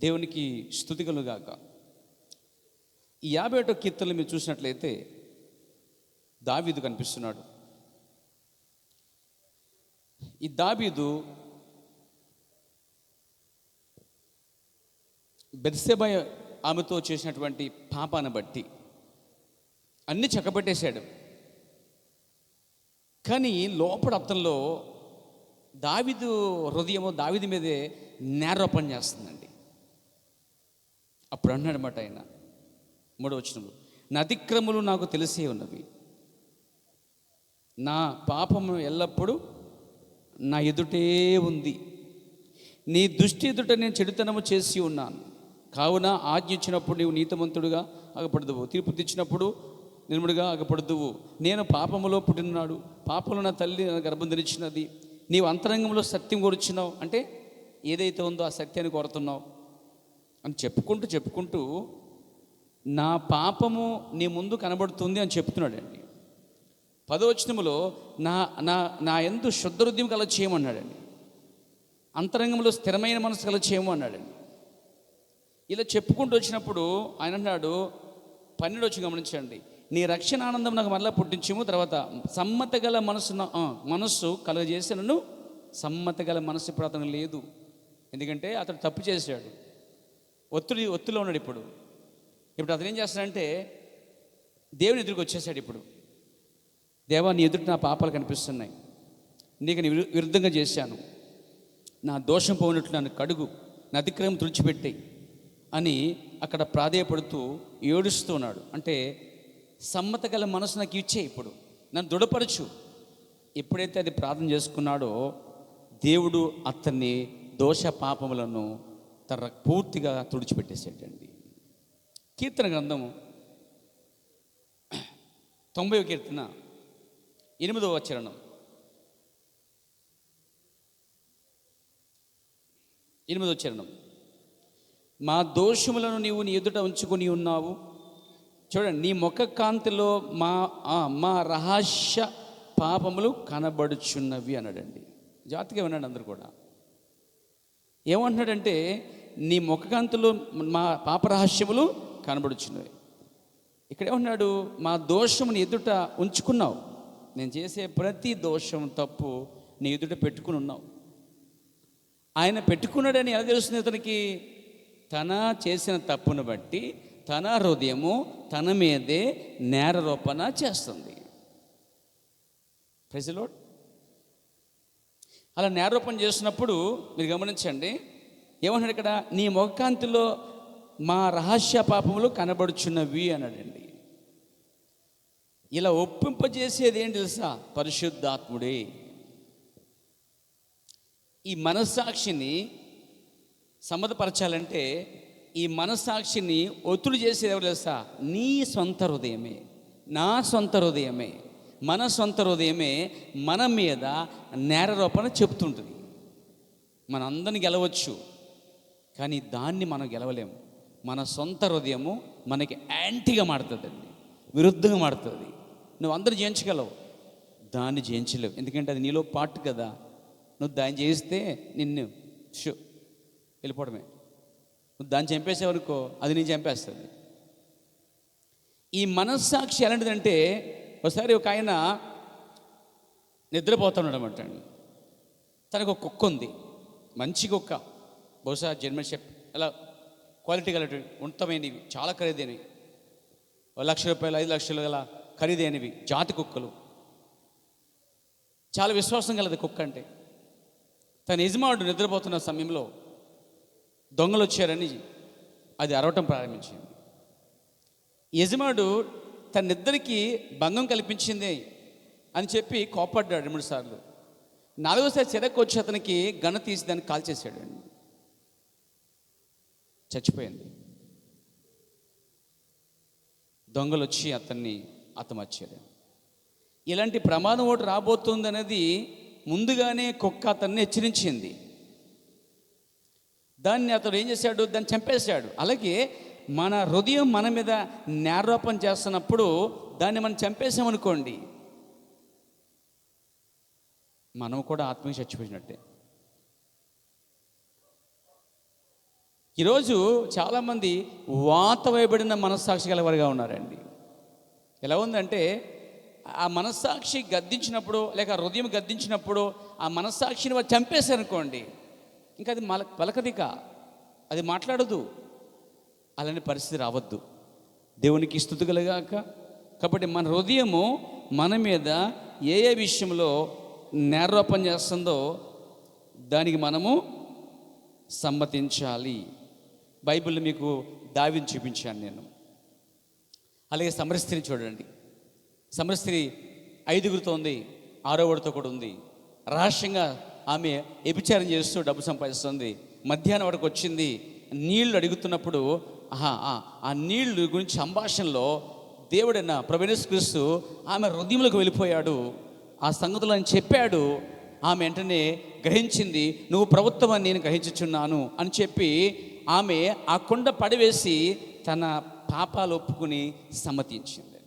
Speaker 1: దేవునికి స్తుతి కలుగాక. ఈ 51వ కీర్తనలు మీరు చూసినట్లయితే దావీదు కనిపిస్తున్నాడు. ఈ దావీదు బెత్షెబ ఆమెతో చేసినటువంటి పాపాన్ని బట్టి అన్నీ చక్కబెట్టేశాడు. కానీ లోపల అతనిలో దావీదు హృదయము దావీదు మీదే నేరోపణ చేస్తుందండి. అప్పుడు అన్నాడన్నమాట ఆయన 3వ వచనంలో, నా అతిక్రమములు నాకు తెలిసే ఉన్నవి, నా పాపము ఎల్లప్పుడూ నా ఎదుటే ఉంది, నీ దృష్టి ఎదుట నేను చెడుతనము చేసి ఉన్నాను. కావున ఆజ్ఞ ఇచ్చినప్పుడు నీవు నీతిమంతుడుగా అగపడదువు, తీర్పు తెచ్చినప్పుడు నిర్మలుగా అగపడదువు. నేను పాపములో పుట్టినాడు, పాపంలో నా తల్లి నా గర్భం ధరించినది. నీవు అంతరంగంలో సత్యం కోరుచున్నావు, అంటే ఏదైతే ఉందో ఆ సత్యాన్ని కోరుతున్నావు అని చెప్పుకుంటూ నా పాపము నీ ముందు కనబడుతుంది అని చెప్తున్నాడండి. 10వ వచనములో నా యందు శుద్ధ హృదయం కల చేయమన్నాడండి. అంతరంగంలో స్థిరమైన మనసు కల చేయము అన్నాడండి. ఇలా చెప్పుకుంటూ వచ్చినప్పుడు ఆయన అన్నాడు, 12 వచ్చి గమనించండి, నీ రక్షణ ఆనందం నాకు మళ్ళీ పుట్టించము. తర్వాత సమ్మత గల మనస్సు కలుగజేసి నన్ను, సమ్మత గల మనస్సు ఇప్పుడు అతను లేదు. ఎందుకంటే అతడు తప్పు చేశాడు, ఒత్తిడిలో ఉన్నాడు. ఇప్పుడు అతను ఏం చేస్తాడంటే దేవుని ఎదురుకు వచ్చేసాడు. ఇప్పుడు దేవా, నీ ఎదుటి నా పాపాలు కనిపిస్తున్నాయి, నీకు విరుద్ధంగా చేశాను, నా దోషం పోయినట్లు నన్ను కడుగు, నా అతిక్రమం తుడిచిపెట్టాయి అని అక్కడ ప్రాధేయపడుతూ ఏడుస్తూ ఉన్నాడు. అంటే సమ్మత గల మనసు నాకు ఇచ్చే, ఇప్పుడు నన్ను దృఢపరచు. ఎప్పుడైతే అది ప్రార్థన చేసుకున్నాడో దేవుడు అతన్ని దోష పాపములను పూర్తిగా తుడిచిపెట్టేసేటండి. కీర్తన గ్రంథము 90వ కీర్తన 8వ చరణం, 8వ చరణం, మా దోషములను నీవు నీ ఎదుట ఉంచుకొని ఉన్నావు. చూడండి, నీ ముఖ కాంతిలో మా రహస్య పాపములు కనబడుచున్నవి అన్నాడండి. జాగ్రత్తగా వినండి అందరు కూడా. ఏమంటున్నాడంటే నీ ముఖ కాంతిలో మా పాప రహస్యములు కనబడుచున్నవి. ఇక్కడ ఏమన్నాడు, మా దోషము నీ ఎదుట ఉంచుకున్నావు. నేను చేసే ప్రతి దోషం తప్పు నీ ఎదుట పెట్టుకుని ఉన్నావు. ఆయన పెట్టుకున్నాడని ఎలా తెలుస్తుంది అతనికి? తన చేసిన తప్పును బట్టి తన హృదయము తన మీదే నేరారోపణ చేస్తుంది. Praise the lord. అలా నేరారోపణ చేస్తున్నప్పుడు మీరు గమనించండి, ఏమన్నాడు ఇక్కడ, నీ ముఖకాంతిలో మా రహస్య పాపములు కనబడుచున్నవి అన్నాడండి. ఇలా ఒప్పింపజేసేది ఏంటి తెలుసా? పరిశుద్ధాత్ముడే. ఈ మనస్సాక్షిని సమ్మతపరచాలంటే, ఈ మనస్సాక్షిని ఒత్తిడి చేసేది ఎవరు తెలుసా? నీ సొంత హృదయమే, నా సొంత హృదయమే, మన సొంత హృదయమే మన మీద నేరారోపణ చెప్తుంటుంది. మన అందరిని గెలవచ్చు, కానీ దాన్ని మనం గెలవలేము. మన సొంత హృదయము మనకి యాంటీగా మాడుతుందండి, విరుద్ధంగా మాడుతుంది. నువ్వు అందరూ జయించగలవు, దాన్ని జయించలేవు. ఎందుకంటే అది నీలో పార్ట్ కదా. నువ్వు దాన్ని చేయిస్తే నిన్ను వెళ్ళిపోవడమే. నువ్వు దాన్ని చంపేసేవనుకో, అది నేను చంపేస్తుంది. ఈ మనస్సాక్షి ఎలాంటిదంటే, ఒకసారి ఒక ఆయన నిద్రపోతున్నాడు అన్నమాట. తనకు ఒక కుక్క ఉంది, మంచి కుక్క, బహుశా జర్మన్ షెపర్డ్, అలా క్వాలిటీ కలిగినవి, ఉన్నతమైనవి, చాలా ఖరీదైనవి, 1,00,000 రూపాయలు 5 లక్షలు గల ఖరీదైనవి జాతి కుక్కలు. చాలా విశ్వాసం కలదు కుక్క అంటే. తన యజమానుడు నిద్రపోతున్న సమయంలో దొంగలు వచ్చారని అది అరవటం ప్రారంభించింది. యజమానుడు తన నిద్రకి భంగం కల్పించింది అని చెప్పి కోపడ్డాడు 2-3 సార్లు. 4వసారి చిరకు వచ్చి అతనికి గన తీసి దాన్ని కాల్చేశాడు అండి. చచ్చిపోయింది. దొంగలు వచ్చి అతన్ని హతమార్చారు. ఇలాంటి ప్రమాదం ఒకటి రాబోతుంది అనేది ముందుగానే కుక్క అతన్ని హెచ్చరించింది. దాన్ని అతడు ఏం చేశాడు? దాన్ని చంపేశాడు. అలాగే మన హృదయం మన మీద నేరారోపణ చేస్తున్నప్పుడు దాన్ని మనం చంపేసామనుకోండి, మనం కూడా ఆత్మీయ చచ్చిపోయినట్టే. ఈరోజు చాలామంది వాత వేయబడిన మనస్సాక్షి గలవారుగా ఉన్నారండి. ఎలా ఉందంటే, ఆ మనస్సాక్షి గద్దించినప్పుడు, లేక హృదయం గద్దించినప్పుడు ఆ మనస్సాక్షిని వారు చంపేశారనుకోండి, ఇంకా అది పలకదిక, అది మాట్లాడదు. అలాంటి పరిస్థితి రావద్దు. దేవునికి స్తుతి కలుగాక. కాబట్టి మన హృదయము మన మీద ఏ ఏ విషయంలో నేరారోపణ చేస్తుందో దానికి మనము సమ్మతించాలి. బైబిల్లో మీకు దావీదుని చూపించాను నేను. అలాగే సమరయ స్త్రీని చూడండి. సమరయ స్త్రీ 5గురితో ఉంది, 6వడితో కూడా ఉంది. రహస్యంగా ఆమె వ్యభిచారం చేస్తూ డబ్బు సంపాదిస్తుంది. మధ్యాహ్నం వరకు వచ్చింది, నీళ్లు అడుగుతున్నప్పుడు ఆ నీళ్లు గురించి సంభాషణలో దేవుడైన ప్రభువైన యేసుక్రీస్తు ఆమె హృదయంలోకి వెళ్ళిపోయాడు. ఆ సంగతులు అని చెప్పాడు. ఆమె వెంటనే గ్రహించింది, నువ్వు ప్రభుత్వం నేను గ్రహించుచున్నాను అని చెప్పి ఆమె ఆ కుండ పడివేసి తన పాపాలు ఒప్పుకుని సమ్మతించింది.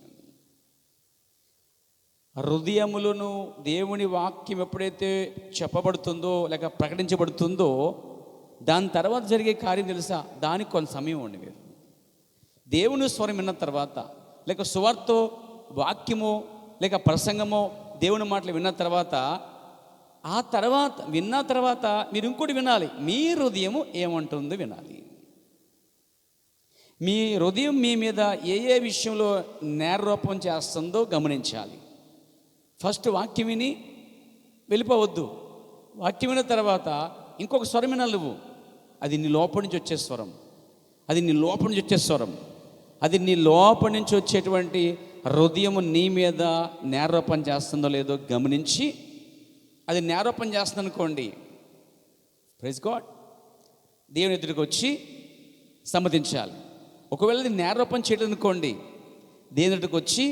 Speaker 1: హృదయములను దేవుని వాక్యం ఎప్పుడైతే చెప్పబడుతుందో లేక ప్రకటించబడుతుందో దాని తర్వాత జరిగే కార్యం తెలుసా? దానికి కొంత సమయం ఉండి మీరు దేవుని స్వరం విన్న తర్వాత లేక సువార్తో వాక్యమో లేక ప్రసంగమో దేవుని మాటలు విన్న తర్వాత ఆ తర్వాత విన్న తర్వాత మీరు ఇంకోటి వినాలి. మీ హృదయము ఏమంటుందో వినాలి. మీ హృదయం మీ మీద ఏ ఏ విషయంలో నేరరూపం చేస్తుందో గమనించాలి. ఫస్ట్ వాక్యం విని వెళ్ళిపోవద్దు. వాక్యం విన్న తర్వాత ఇంకొక స్వరం వినాలి నువ్వు. అది నీ లోపల నుంచి వచ్చే స్వరం, అది నీ లోపల నుంచి వచ్చే స్వరం, అది నీ లోపల నుంచి వచ్చేటువంటి హృదయము నీ మీద నేరరూపం చేస్తుందో లేదో గమనించి, అది నేరరూపం చేస్తుంది అనుకోండి, ప్రైజ్ గాడ్, దేవుని ఎదుటికి వచ్చి సమ్మతించాలి. ఒకవేళ అది నేరరూపం చేయడం అనుకోండి, దేవుని ఎదుటికి వచ్చి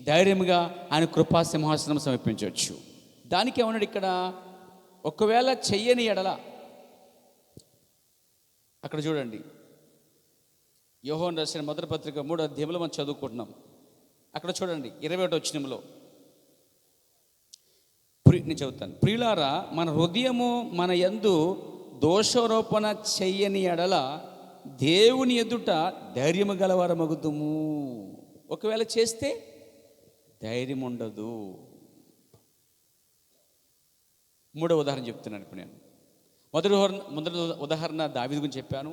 Speaker 1: ధైర్యంగా ఆయన కృపా సింహాసనం సమర్పించవచ్చు. దానికి ఏమన్నాడు ఇక్కడ? ఒకవేళ చెయ్యని ఎడల, అక్కడ చూడండి, యోహోను రాసిన మొదటి పత్రిక 3వ అధ్యాయంలో మనం చదువుకుంటున్నాం. అక్కడ చూడండి 21వ వచనంలో నేను చదువుతాను. ప్రియులారా, మన హృదయము మన యందు దోషారోపణ చెయ్యని ఎడల దేవుని ఎదుట ధైర్యము గలవారమగుదుము. ఒకవేళ చేస్తే ధైర్యం ఉండదు. మూడవ ఉదాహరణ చెప్తున్నాను ఇప్పుడు నేను. మొదటి ఉదాహరణ దావీదు గురించి చెప్పాను.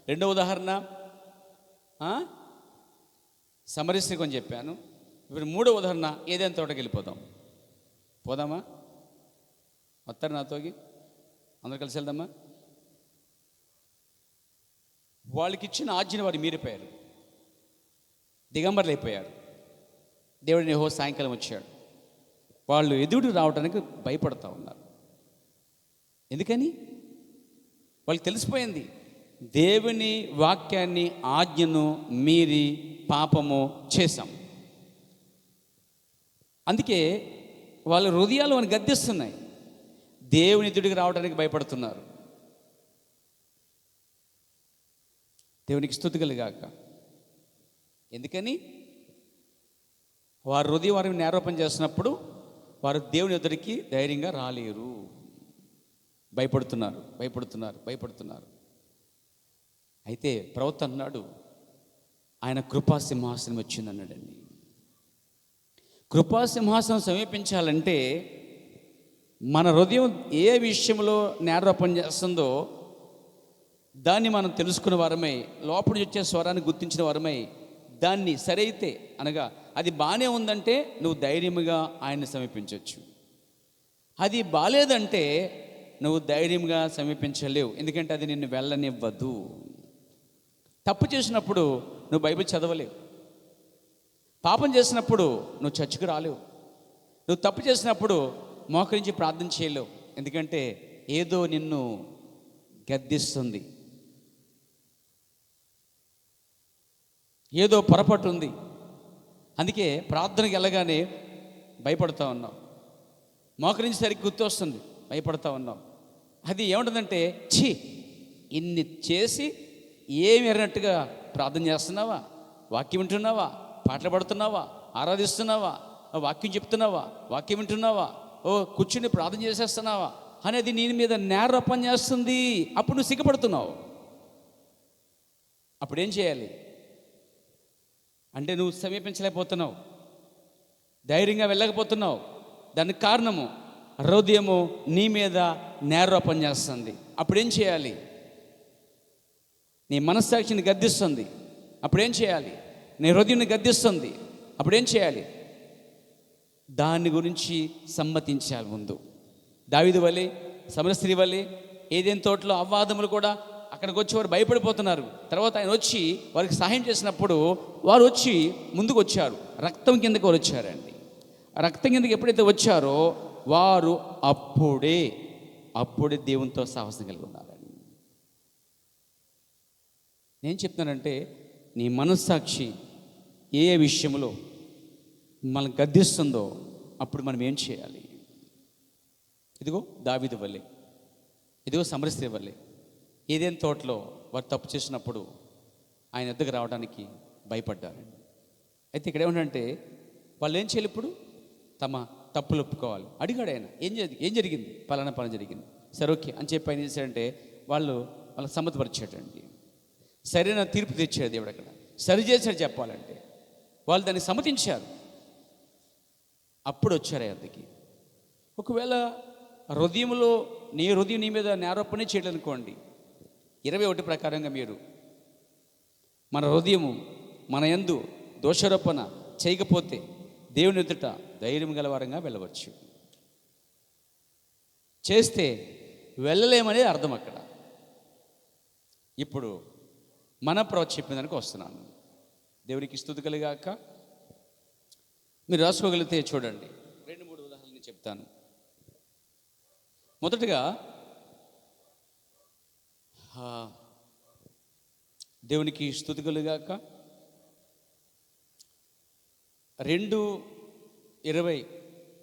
Speaker 1: రెండవ ఉదాహరణ సమరయ స్త్రీ గురించి చెప్పాను. ఇప్పుడు మూడవ ఉదాహరణ ఏదైనా తోటకి వెళ్ళిపోదాం. పోదామా? వస్తారు నాతోకి? అందరు కలిసి వెళ్దామా? వాళ్ళకి ఇచ్చిన ఆజ్ఞను వారు మీరిపోయారు, దిగంబర్లు అయిపోయారు. దేవుడిని యెహోవా సాయంకాలం వచ్చాడు. వాళ్ళు ఎదురు రావడానికి భయపడతా ఉన్నారు. ఎందుకని? వాళ్ళకి తెలిసిపోయింది, దేవుని వాక్యాన్ని ఆజ్ఞను మీరి పాపము చేశాం. అందుకే వాళ్ళ హృదయాలు అని గద్దిస్తున్నాయి. దేవుని ఎదుటికి రావడానికి భయపడుతున్నారు. దేవునికి స్తుతి కలుగాక. ఎందుకని? వారి హృదయం వారిని నేరోపణ చేస్తున్నప్పుడు వారు దేవుని ఎదుటికి ధైర్యంగా రాలేరు. భయపడుతున్నారు. అయితే ప్రవక్త అన్నాడు, ఆయన కృపా సింహాసనం వచ్చింది అన్నాడండి. కృపా సింహాసనం సమీపించాలంటే మన హృదయం ఏ విషయంలో నేరోపణ చేస్తుందో దాన్ని మనం తెలుసుకున్న వారమై, లోపలి వచ్చే స్వరాన్ని గుర్తించిన వారమై, దాన్ని సరైతే అనగా అది బాగానే ఉందంటే నువ్వు ధైర్యంగా ఆయన్ని సమీపించవచ్చు. అది బాలేదంటే నువ్వు ధైర్యంగా సమీపించలేవు. ఎందుకంటే అది నిన్ను వెళ్ళనివ్వదు. తప్పు చేసినప్పుడు నువ్వు బైబిల్ చదవలేవు. పాపం చేసినప్పుడు నువ్వు చర్చికి రాలేవు. నువ్వు తప్పు చేసినప్పుడు మోకరించి ప్రార్థన చేయలేవు. ఎందుకంటే ఏదో నిన్ను గద్దిస్తుంది, ఏదో పొరపాటు ఉంది. అందుకే ప్రార్థనకి వెళ్ళగానే భయపడుతూ ఉన్నావు. మోకరించి సరిగ్గా గుర్తు వస్తుంది, భయపడుతూ ఉన్నావు. అది ఏముంటుందంటే, ఇన్ని చేసి ఏమి ఎరనట్టుగా ప్రార్థన చేస్తున్నావా? వాక్యం వింటున్నావా? పాటలు పడుతున్నావా? ఆరాధిస్తున్నావా? వాక్యం చెప్తున్నావా? వాక్యం వింటున్నావా? కూర్చుని ప్రార్థన చేసేస్తున్నావా అనేది నీ మీద నేరోపణ చేస్తుంది. అప్పుడు నువ్వు సిగ్గుపడుతున్నావు. అప్పుడేం చేయాలి అంటే, నువ్వు సమీపించలేకపోతున్నావు, ధైర్యంగా వెళ్ళకపోతున్నావు. దానికి కారణము హృదయము నీ మీద నేరోపణ చేస్తుంది. అప్పుడేం చేయాలి? నీ మనస్సాక్షిని గద్దిస్తుంది. అప్పుడేం చేయాలి? నీ హృదయాన్ని గద్దిస్తుంది. అప్పుడేం చేయాలి? దాని గురించి సమ్మతించాలి. ముందు దావీదు వలె, సమరయ స్త్రీ వలె, ఏదైనా తోటలో అవ్వాదములు కూడా అక్కడికి వచ్చి వారు భయపడిపోతున్నారు. తర్వాత ఆయన వచ్చి వారికి సహాయం చేసినప్పుడు వారు వచ్చి ముందుకు వచ్చారు. రక్తం కిందకి వారు వచ్చారండి. రక్తం కిందకి ఎప్పుడైతే వచ్చారో వారు అప్పుడే దేవునితో సాహసం కలిగి ఉన్నారండి. నేను చెప్తున్నానంటే, నీ మనస్సాక్షి ఏ విషయంలో మనం గద్దిస్తుందో అప్పుడు మనం ఏం చేయాలి? ఇదిగో దావీదు వల్లే, ఇదిగో సమరయ స్త్రీ వల్లే, ఏదైనా తోటలో వారు తప్పు చేసినప్పుడు ఆయన ఎద్దకు రావడానికి భయపడ్డారండి. అయితే ఇక్కడ ఏమంటే, వాళ్ళు ఏం చేయాలి? ఇప్పుడు తమ తప్పులు ఒప్పుకోవాలి. అడిగాడు ఆయన, ఏం జరిగింది? పలానా జరిగింది. సరే ఓకే అని చెప్పి ఆయన చేశాడంటే వాళ్ళకి సమ్మతపరిచాడండి. సరైన తీర్పు తెచ్చాడు దేవుడు. అక్కడ సరి చేశాడు చెప్పాలంటే. వాళ్ళు దాన్ని సమ్మతించారు. అప్పుడు వచ్చారు అద్దకి. ఒకవేళ నీ హృదయం నీ మీద నేరోపణ చేయలేదనుకోండి, 21 ప్రకారంగా మీరు మన హృదయము మన యందు దోషారోపణ చేయకపోతే దేవుని ఎదుట ధైర్యం గలవారంగా వెళ్ళవచ్చు. చేస్తే వెళ్ళలేమనేది అర్థం అక్కడ. ఇప్పుడు మన ప్రవక్త చెప్పిన దానికి వస్తున్నాను. దేవునికి స్తుతి కలుగాక. మీరు రాసుకోగలిగితే చూడండి, 2-3 ఉదాహరణలు చెప్తాను. మొదటగా దేవునికి స్తుతి కలుగాక 2:20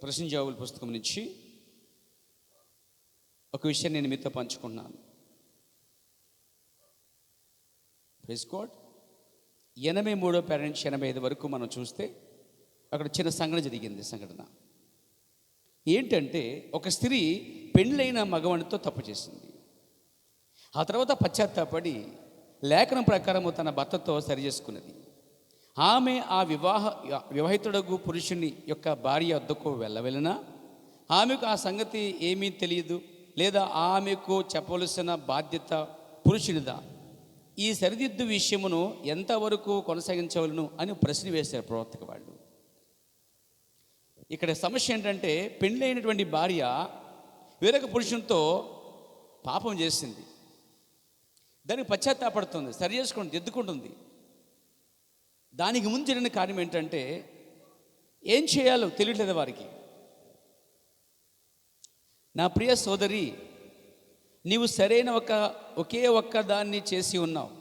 Speaker 1: ప్రశ్న జవాబుల పుస్తకం నుంచి ఒక విషయం నేను మీతో పంచుకుంటున్నాను. Praise God. 83వ పేర నుంచి 85 వరకు మనం చూస్తే అక్కడ చిన్న సంఘటన ఏంటంటే, ఒక స్త్రీ పెళ్ళైన మగవానితో తప్పు చేసింది. ఆ తర్వాత పశ్చాత్తాపడి లేఖనం ప్రకారము తన భర్తతో సరి చేసుకున్నది. ఆమె ఆ వివాహితుడగు పురుషుని యొక్క భార్య వద్దకు వెళ్ళినా ఆమెకు ఆ సంగతి ఏమీ తెలియదు, లేదా ఆమెకు చెప్పవలసిన బాధ్యత పురుషునిదా? ఈ సరిదిద్దు విషయమును ఎంతవరకు కొనసాగించవలను అని ప్రశ్న వేశారు ప్రవర్తక వాళ్ళు. ఇక్కడ సమస్య ఏంటంటే, పెళ్ళైనటువంటి భార్య వేరొక పురుషునితో పాపం చేసింది. దానికి పశ్చాత్తాపడుతుంది, సరి చేసుకుంటుంది, దిద్దుకుంటుంది. దానికి ముందు జరిగిన కార్యం ఏంటంటే, ఏం చేయాలో తెలియట్లేదు వారికి. నా ప్రియ సోదరి, నీవు సరైన ఒకే ఒక్క దాన్ని చేసి ఉన్నావు.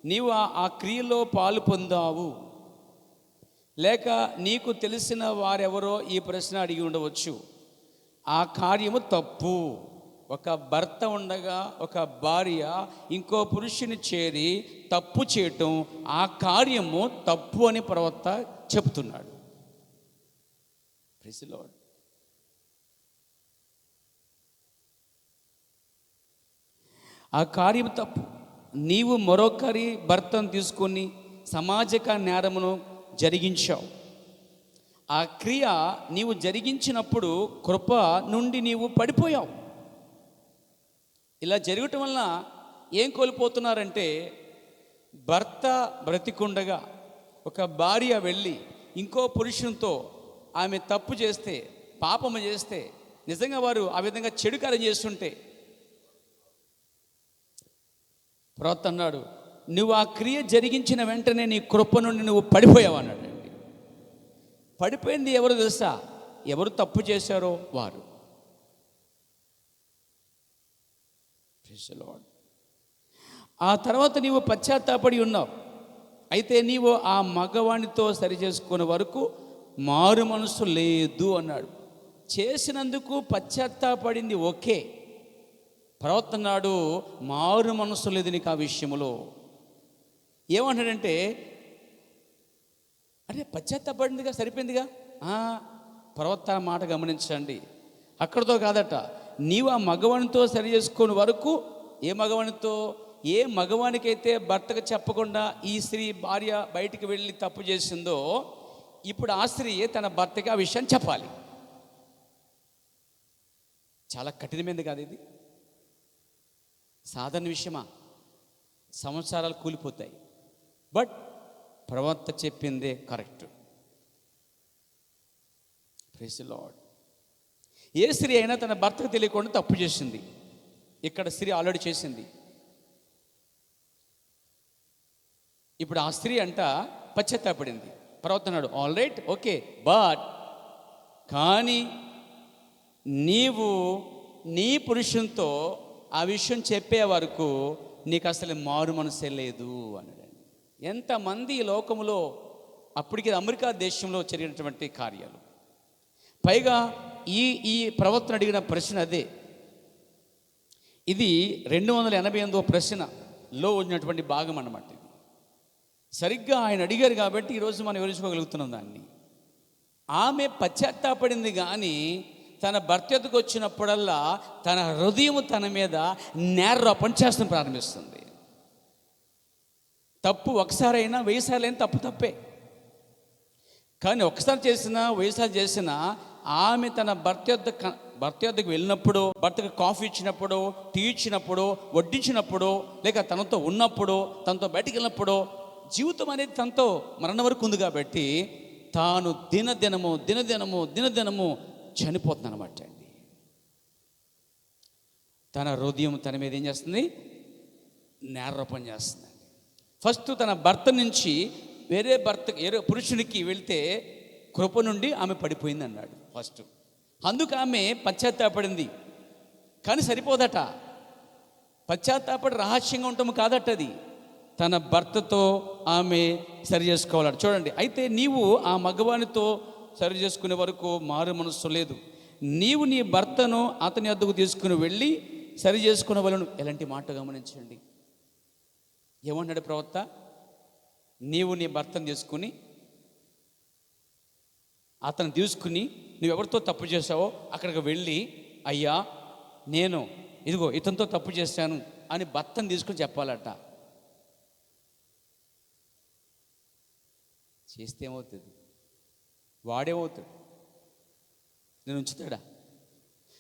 Speaker 1: నీవు ఆ క్రియలో పాలు పొందావు. లేక నీకు తెలిసిన వారెవరో ఈ ప్రశ్న అడిగి ఉండవచ్చు. ఆ కార్యము తప్పు. ఒక భర్త ఉండగా ఒక భార్య ఇంకో పురుషుని చేరి తప్పు చేయటం, ఆ కార్యము తప్పు అని ప్రవక్త చెప్తున్నాడు. Praise the lord. ఆ కార్యం తప్పు. నీవు మరొకరి భర్తను తీసుకొని సమాజక నేరమును జరిగించావు. ఆ క్రియ నీవు జరిగించినప్పుడు కృప నుండి నీవు పడిపోయావు. ఇలా జరగటం వలన ఏం కోల్పోతున్నారంటే, భర్త బ్రతికుండగా ఒక భార్య వెళ్ళి ఇంకో పురుషునితో ఆమె తప్పు చేస్తే, పాపము చేస్తే, నిజంగా వారు ఆ విధంగా చెడు కార్యం చేస్తుంటే ప్రవక్త అన్నాడు, నువ్వు ఆ క్రియ జరిగించిన వెంటనే నీ కృప నుండి నువ్వు పడిపోయావు అన్నాడండి. పడిపోయింది ఎవరు తెలుసా? ఎవరు తప్పు చేశారో వారు. Praise the lord. ఆ తర్వాత నీవు పశ్చాత్తాపడి ఉన్నావు. అయితే నీవు ఆ మగవానితో సరి చేసుకునే వరకు మారు మనసు లేదు అన్నాడు. చేసినందుకు పశ్చాత్తాపడింది ఓకే. ప్రవక్త అన్నాడు, మారు మనసు లేదు నీకు ఆ విషయంలో. ఏమంటాడంటే, అరే పశ్చాత్తాపడిందిగా, సరిపోయిందిగా. ప్రవక్త మాట గమనించండి, అక్కడితో కాదట. నీవు ఆ మగవానితో సరి చేసుకునే వరకు, ఏ మగవానికైతే భర్తకు చెప్పకుండా ఈ స్త్రీ భార్య బయటికి వెళ్ళి తప్పు చేసిందో, ఇప్పుడు ఆ స్త్రీ తన భర్తకి ఆ విషయాన్ని చెప్పాలి. చాలా కఠినమైనది కాదు ఇది, సాధారణ విషయమా? సంవత్సరాలు కూలిపోతాయి. బట్ ప్రవక్త చెప్పిందే కరెక్ట్. Praise the Lord. ఏ స్త్రీ అయినా తన భర్తకు తెలియకుండా తప్పు చేసింది. ఇక్కడ స్త్రీ ఆల్రెడీ చేసింది. ఇప్పుడు ఆ స్త్రీ అంట పశ్చాత్తాపడింది. ప్రవక్త అన్నాడు, ఆల్ రైట్, ఓకే, బట్ కానీ నీవు నీ పురుషునితో ఆ విషయం చెప్పే వరకు నీకు అసలు మారు మనసే లేదు అన్నాడండి. ఎంతమంది లోకములో అప్పటికి అమెరికా దేశంలో జరిగినటువంటి కార్యాలు. పైగా ఈ ప్రవక్తను అడిగిన ప్రశ్న అదే. ఇది 288వ ప్రశ్నలో ఉన్నటువంటి భాగం అన్నమాట. ఇది సరిగ్గా ఆయన అడిగారు కాబట్టి ఈరోజు మనం వివరించుకోగలుగుతున్నాం దాన్ని. ఆమె పశ్చాత్తాపడింది కానీ తన భర్త యొద్దకు వచ్చినప్పుడల్లా తన హృదయం తన మీద నేరారోపణ చేస్తూ ప్రారంభిస్తుంది. తప్పు ఒకసారైనా 1000 సార్లైనా తప్పు తప్పే, కానీ ఒకసారి చేసినా 1000 సార్లు చేసినా ఆమె తన భర్త యొద్దకు వెళ్ళినప్పుడు, భర్తకు కాఫీ ఇచ్చినప్పుడు, టీ ఇచ్చినప్పుడు, వడ్డించినప్పుడు, లేక తనతో ఉన్నప్పుడు, తనతో బయటికి వెళ్ళినప్పుడు, జీవితం అనేది తనతో మరణం వరకు ఉంది కాబట్టి తాను దినదినము చనిపోతుంది అనమాట అండి. తన హృదయం తన మీద ఏం చేస్తుంది? నేరారోపణ చేస్తుంది. ఫస్ట్ తన భర్త నుంచి వేరే పురుషునికి వెళ్తే కృప నుండి ఆమె పడిపోయింది అన్నాడు ఫస్ట్. అందుకు ఆమె పశ్చాత్తాపడింది. కానీ సరిపోదట, పశ్చాత్తాపడి రహస్యంగా ఉండటం కాదట, అది తన భర్తతో ఆమె సరి చేసుకోవాలట. చూడండి, అయితే నీవు ఆ మగవానితో సరి చేసుకునే వరకు మారు మనస్సు లేదు. నీవు నీ భర్తను అతని వద్దకు తీసుకుని వెళ్ళి సరి చేసుకునే వాళ్ళను. ఎలాంటి మాట గమనించండి. ఏమన్నాడు ప్రవక్త? నీవు నీ భర్తను తీసుకుని నువ్వెవరితో తప్పు చేసావో అక్కడికి వెళ్ళి, అయ్యా నేను ఇదిగో ఇతనితో తప్పు చేశాను అని భర్తను తీసుకుని చెప్పాలట. చేస్తే ఏమవుతుంది? వాడేమవుతాడు? నేను ఉంచుతాడా?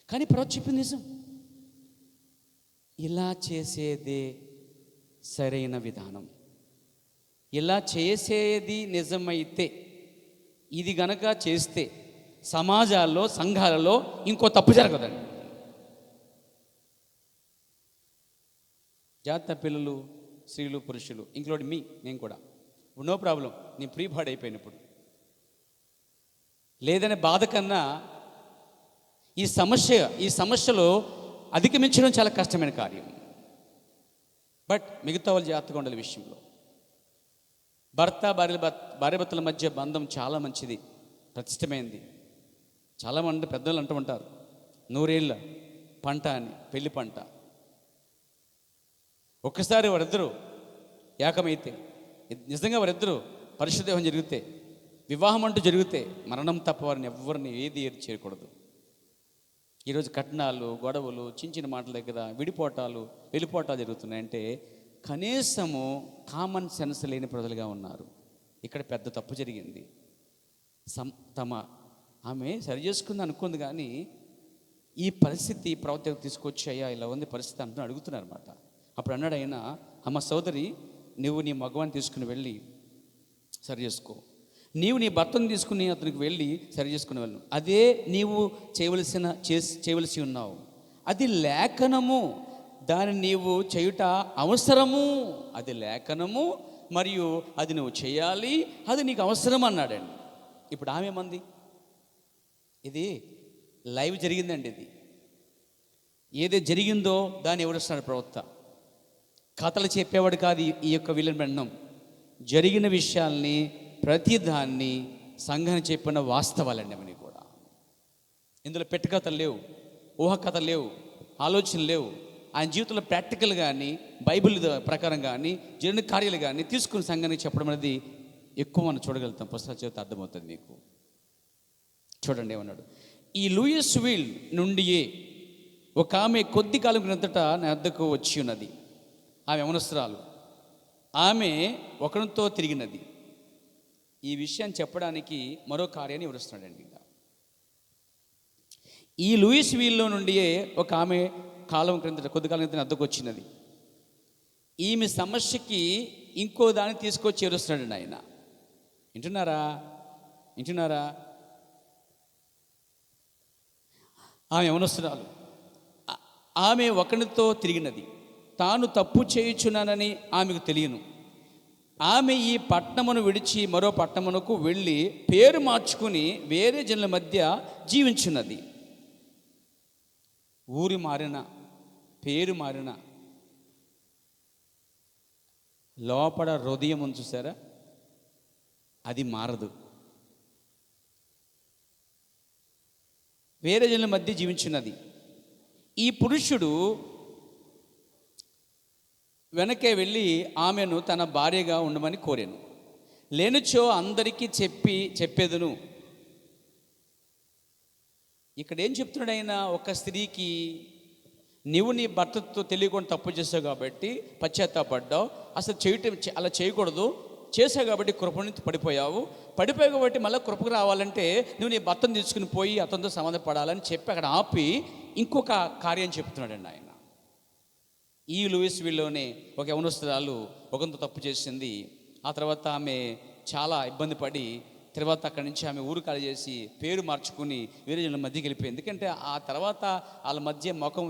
Speaker 1: కానీ ప్రవక్త చెప్పింది నిజం. ఇలా చేసేదే సరైన విధానం. ఇలా చేసేది నిజమైతే, ఇది గనక చేస్తే సమాజాల్లో, సంఘాలలో ఇంకో తప్పు జరగదండి. జాగ్రత్త పిల్లలు, స్త్రీలు, పురుషులు, ఇంక్లూడింగ్ మీ, నేను కూడా నో ప్రాబ్లం. నేను ప్రీ బాడ్ అయిపోయినప్పుడు లేదనే బాధ కన్నా ఈ సమస్యలో అధిగమించడం చాలా కష్టమైన కార్యం. బట్ మిగతా వాళ్ళు జాగ్రత్తగా ఉండాలి విషయంలో. భార్యాభర్తల మధ్య బంధం చాలా మంచిది, ప్రతిష్టమైంది. చాలామంది పెద్దలు అంటూ ఉంటారు, 100 ఏళ్ళ పంట అని, పెళ్లి పంట. ఒక్కసారి వారిద్దరూ ఏకమైతే, నిజంగా వారిద్దరూ పరిశుద్ధం జరిగితే, వివాహం అంటూ జరిగితే మరణం తప్ప వారిని ఎవరిని ఏది చేయకూడదు. ఈరోజు కట్నాలు, గొడవలు, చిన్న మాటల దగ్గర వెళ్ళిపోటాలు జరుగుతున్నాయంటే కనీసము కామన్ సెన్స్ లేని ప్రజలుగా ఉన్నారు. ఇక్కడ పెద్ద తప్పు జరిగింది. ఆమె సరి చేసుకుంది అనుకుంది, కానీ ఈ పరిస్థితి ప్రవర్తనకు తీసుకొచ్చి, అయ్యా ఇలా ఉంది పరిస్థితి అంటూ అడుగుతున్నారు అనమాట. అప్పుడు అన్నాడు ఆయన, అమ్మ సోదరి, నువ్వు నీ మగవాన్ని తీసుకుని వెళ్ళి సరి చేసుకో. నీవు నీ భర్తను తీసుకుని అతనికి వెళ్ళి సరి చేసుకుని వెళ్ళు. అదే నీవు చేయవలసి ఉన్నావు. అది లేఖనము, దాన్ని నీవు చేయుట అవసరము. అది లేఖనము మరియు అది నువ్వు చేయాలి, అది నీకు అవసరం అన్నాడండి. ఇప్పుడు ఆమె ఏమంది? ఇది లైవ్ జరిగిందండి. ఇది ఏదో జరిగిందో దాన్ని ఎవరుస్తున్నాడు? ప్రవక్త. కథలు చెప్పేవాడు కాదు ఈ యొక్క విలన్ బెండం. జరిగిన విషయాల్ని, ప్రతిదాన్ని సంఘాన్ని చెప్పిన వాస్తవాలండి అవన్నీ కూడా. ఇందులో పెట్టకథలు లేవు, ఊహకథలు లేవు, ఆలోచనలు లేవు. ఆయన జీవితంలో ప్రాక్టికల్ కానీ, బైబిల్ ప్రకారం కానీ, జరిగిన కార్యాలు కానీ తీసుకుని సంఘానికి చెప్పడం అనేది ఎక్కువ మనం చూడగలుగుతాం. పుస్తకాల చేత అర్థమవుతుంది మీకు. చూడండి ఏమన్నాడు. ఈ లూయిస్ విల్ నుండి ఒక ఆమె కొద్ది కాలం క్రిందట నా వద్దకు వచ్చి ఉన్నది. ఆమె యవనస్తురాలు. ఆమె ఒకరితో తిరిగినది. ఈ విషయాన్ని చెప్పడానికి మరో కార్యాన్ని వివరిస్తున్నాడండి. ఈ లూయిస్ వీల్లో నుండి ఒక ఆమె కొద్ది కాలం క్రిందట అద్దకు వచ్చినది. ఈమె సమస్యకి ఇంకో దాన్ని తీసుకొచ్చి చేరుస్తున్నాడండి ఆయన. వింటున్నారా? ఆమె యవనస్తురాలు. ఆమె ఒకరితో తిరిగినది. తాను తప్పు చేయుచున్నానని ఆమెకు తెలియను. ఆమె ఈ పట్టణమును విడిచి మరో పట్టణమునకు వెళ్ళి పేరు మార్చుకుని వేరే జనుల మధ్య జీవించున్నది. ఊరి మారిన, పేరు మారిన, లోపల హృదయం ఉంది చూసారా, అది మారదు. వేరే జనుల మధ్య జీవించున్నది. ఈ పురుషుడు వెనకే వెళ్ళి ఆమెను తన భార్యగా ఉండమని కోరాను. లేనిచో అందరికీ చెప్పేదను, ఇక్కడ ఏం చెప్తున్నాడు ఆయన? ఒక స్త్రీకి, నీవు నీ భర్తతో తెలియకుండా తప్పు చేసావు కాబట్టి పశ్చాత్తాపడ్డావు, అసలు చేయటం అలా చేయకూడదు, చేసావు కాబట్టి కృప నుంచి పడిపోయావు కాబట్టి మళ్ళీ కృపకు రావాలంటే నువ్వు నీ భర్తను తీసుకుని పోయి అతనితో సంబంధ పడాలని చెప్పి అక్కడ ఆపి ఇంకొక కార్యం చెప్తున్నాడండి ఆయన. ఈ లూయిస్ విల్లోనే ఒక యవనస్తురాలు ఒకరితో తప్పు చేసింది. ఆ తర్వాత ఆమె చాలా ఇబ్బంది పడి తర్వాత అక్కడి నుంచి ఆమె ఊరు ఖాళీ చేసి పేరు మార్చుకుని వేరే జనుల మధ్యకి వెళ్ళిపోయింది. ఎందుకంటే ఆ తర్వాత వాళ్ళ మధ్య ముఖం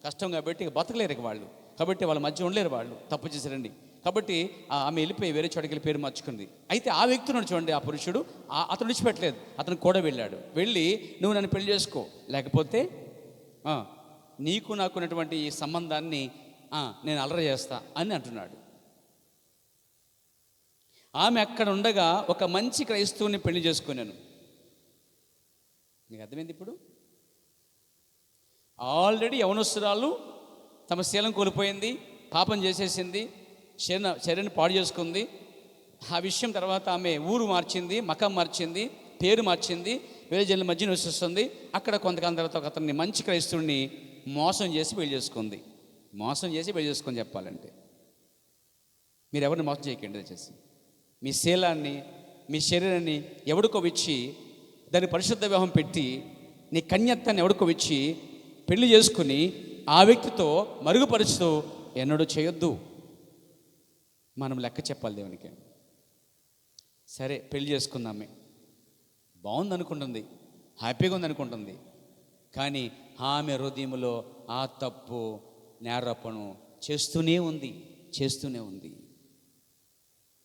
Speaker 1: కష్టం కాబట్టి బతకలేరు వాళ్ళు, కాబట్టి వాళ్ళ మధ్య ఉండలేరు, వాళ్ళు తప్పు చేశారండి. కాబట్టి ఆమె వెళ్ళిపోయి వేరే చోటకి వెళ్ళి పేరు మార్చుకుంది. అయితే ఆ వ్యక్తిని చూడండి, ఆ పురుషుడు అతను విడిచిపెట్టలేదు, అతను కూడా వెళ్ళాడు. వెళ్ళి నువ్వు నన్ను పెళ్లి చేసుకో, లేకపోతే నీకు నాకున్నటువంటి ఈ సంబంధాన్ని నేను అలర చేస్తా అని అంటున్నాడు. ఆమె అక్కడ ఉండగా ఒక మంచి క్రైస్తవుని పెళ్లి చేసుకున్నాను. నీకు అర్థమైంది? ఇప్పుడు ఆల్రెడీ యవనస్తురాలు తమ శీలం కోల్పోయింది, పాపం చేసేసింది, శరీరాన్ని పాడు చేసుకుంది. ఆ విషయం తర్వాత ఆమె ఊరు మార్చింది, మకం మార్చింది, పేరు మార్చింది, వేరే జనుల మధ్య నివసిస్తుంది. అక్కడ కొంతకాలం తర్వాత ఒక అతన్ని మంచి క్రైస్తవుడిని మోసం చేసి పెళ్లి చేసుకుంది. మోసం చేసి పెళ్లి చేసుకొని చెప్పాలంటే మీరు ఎవరిని మోసం చేయకండి దయచేసి. మీ శీలాన్ని, మీ శరీరాన్ని ఎవడికో ఇచ్చి దాన్ని పరిశుద్ధ వివాహం పెట్టి నీ కన్యత్వాన్ని ఎవడికో ఇచ్చి పెళ్లి చేసుకుని ఆ వ్యక్తితో మరుగుపరుచుతూ ఎన్నడూ చేయొద్దు. మనం లెక్క చెప్పాలి దేవునికి. సరే పెళ్లి చేసుకుందామే, బాగుంది అనుకుంటుంది, హ్యాపీగా ఉంది అనుకుంటుంది, కానీ ఆమె హృదయంలో ఆ తప్పు నేరపను చేస్తూనే ఉంది.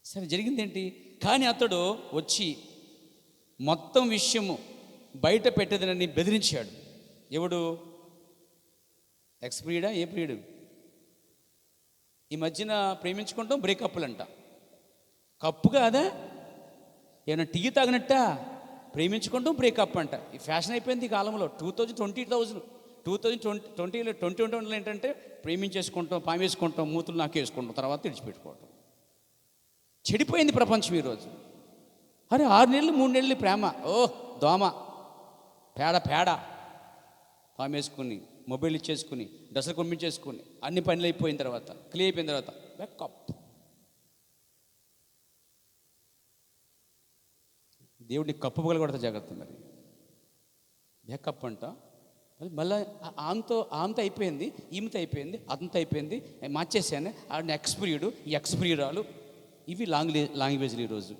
Speaker 1: సరే జరిగింది ఏంటి? కానీ అతడు వచ్చి మొత్తం విషయము బయట పెట్టేదని బెదిరించాడు. ఎవడు? ఎక్స్పీరియడా? ఏ పీరియడు? ఈ మధ్యన ప్రేమించుకుంటాం బ్రేకప్లు అంట. కప్పు కాదా? ఏమైనా టీ తాగినట్ట? ప్రేమించుకుంటాం బ్రేకప్ అంట. ఈ ఫ్యాషన్ అయిపోయింది ఈ కాలంలో. 2020 ఏంటంటే ప్రేమించేసుకుంటాం, పామేసుకుంటాం, మూతులు నాకేసుకుంటాం, తర్వాత విడిచిపెట్టుకోవటం. చెడిపోయింది ప్రపంచం ఈరోజు. అరే 6 నెలలు 3 నెలలు ప్రేమ, దోమ, పేడ పామేసుకుని, మొబైల్ ఇచ్చేసుకుని, డ్రెస్సులు కొనిపించేసుకుని, అన్ని పనులు అయిపోయిన తర్వాత, క్లియర్ అయిపోయిన తర్వాత బ్యాకప్. దేవుడిని కప్పు కూడా జాగ్రత్త. మరి బ్యాకప్ అంట. మళ్ళీ ఆమెతో అయిపోయింది, ఈమెతో అయిపోయింది, అతనితో అయిపోయింది, మార్చేసాను, ఆవిడ ఎక్స్పీరియడ్, ఈ ఎక్స్పీరియరాలు, ఇవి లాంగ్వేజ్లు ఈరోజు.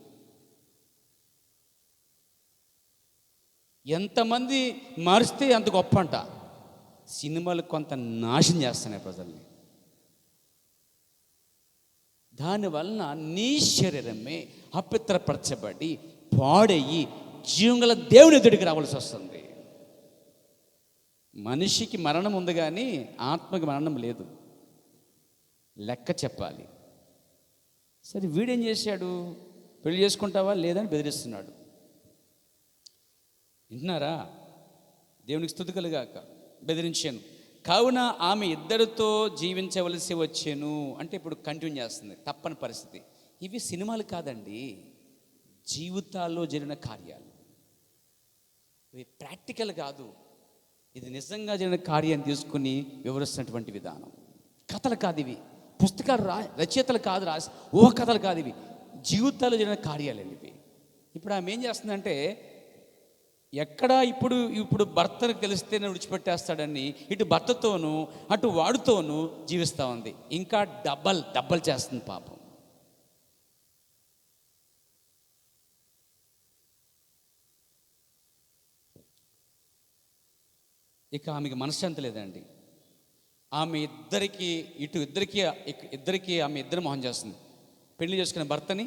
Speaker 1: ఎంతమంది మారిస్తే అంత గొప్ప అంట. సినిమాలు కొంత నాశనం చేస్తున్నాయి ప్రజల్ని. దానివలన నీ శరీరమే అపవిత్రపరచబడి పాడయ్యి జీవంగల దేవుని ఎదుటికి రావాల్సి వస్తుంది. మనిషికి మరణం ఉంది కానీ ఆత్మకి మరణం లేదు. లెక్క చెప్పాలి. సరే వీడేం చేశాడు? పెళ్లి చేసుకుంటావా లేదని బెదిరిస్తున్నాడు. వింటున్నారా? దేవునికి స్తుతి కలుగాక. బెదిరించాను కావున ఆమె ఇద్దరితో జీవించవలసి వచ్చాను అంటే ఇప్పుడు కంటిన్యూ చేస్తుంది. తప్పని పరిస్థితి. ఇవి సినిమాలు కాదండి, జీవితాల్లో జరిగిన కార్యాలు. ఇవి ప్రాక్టికల్ కాదు, ఇది నిజంగా జరిగిన కార్యాన్ని తీసుకుని వివరిస్తున్నటువంటి విధానం. కథలు కాదు ఇవి, పుస్తకాలు రచయితలు కాదు రాసి కథలు కాదు ఇవి, జీవితాల్లో జరిగిన కార్యాలు ఇవి. ఇప్పుడు ఆమె ఏం చేస్తుందంటే, ఎక్కడ ఇప్పుడు భర్తను తెలిస్తేనే విడిచిపెట్టేస్తాడని ఇటు భర్తతోనూ అటు వాడితోనూ జీవిస్తూ ఉంది. ఇంకా డబ్బల్ చేస్తుంది పాపం. ఇక ఆమెకి మనశ్శాంతి లేదండి. ఆమె ఇద్దరికి ఆమె ఇద్దరు మోహం చేస్తుంది. పెళ్లి చేసుకున్న భర్తని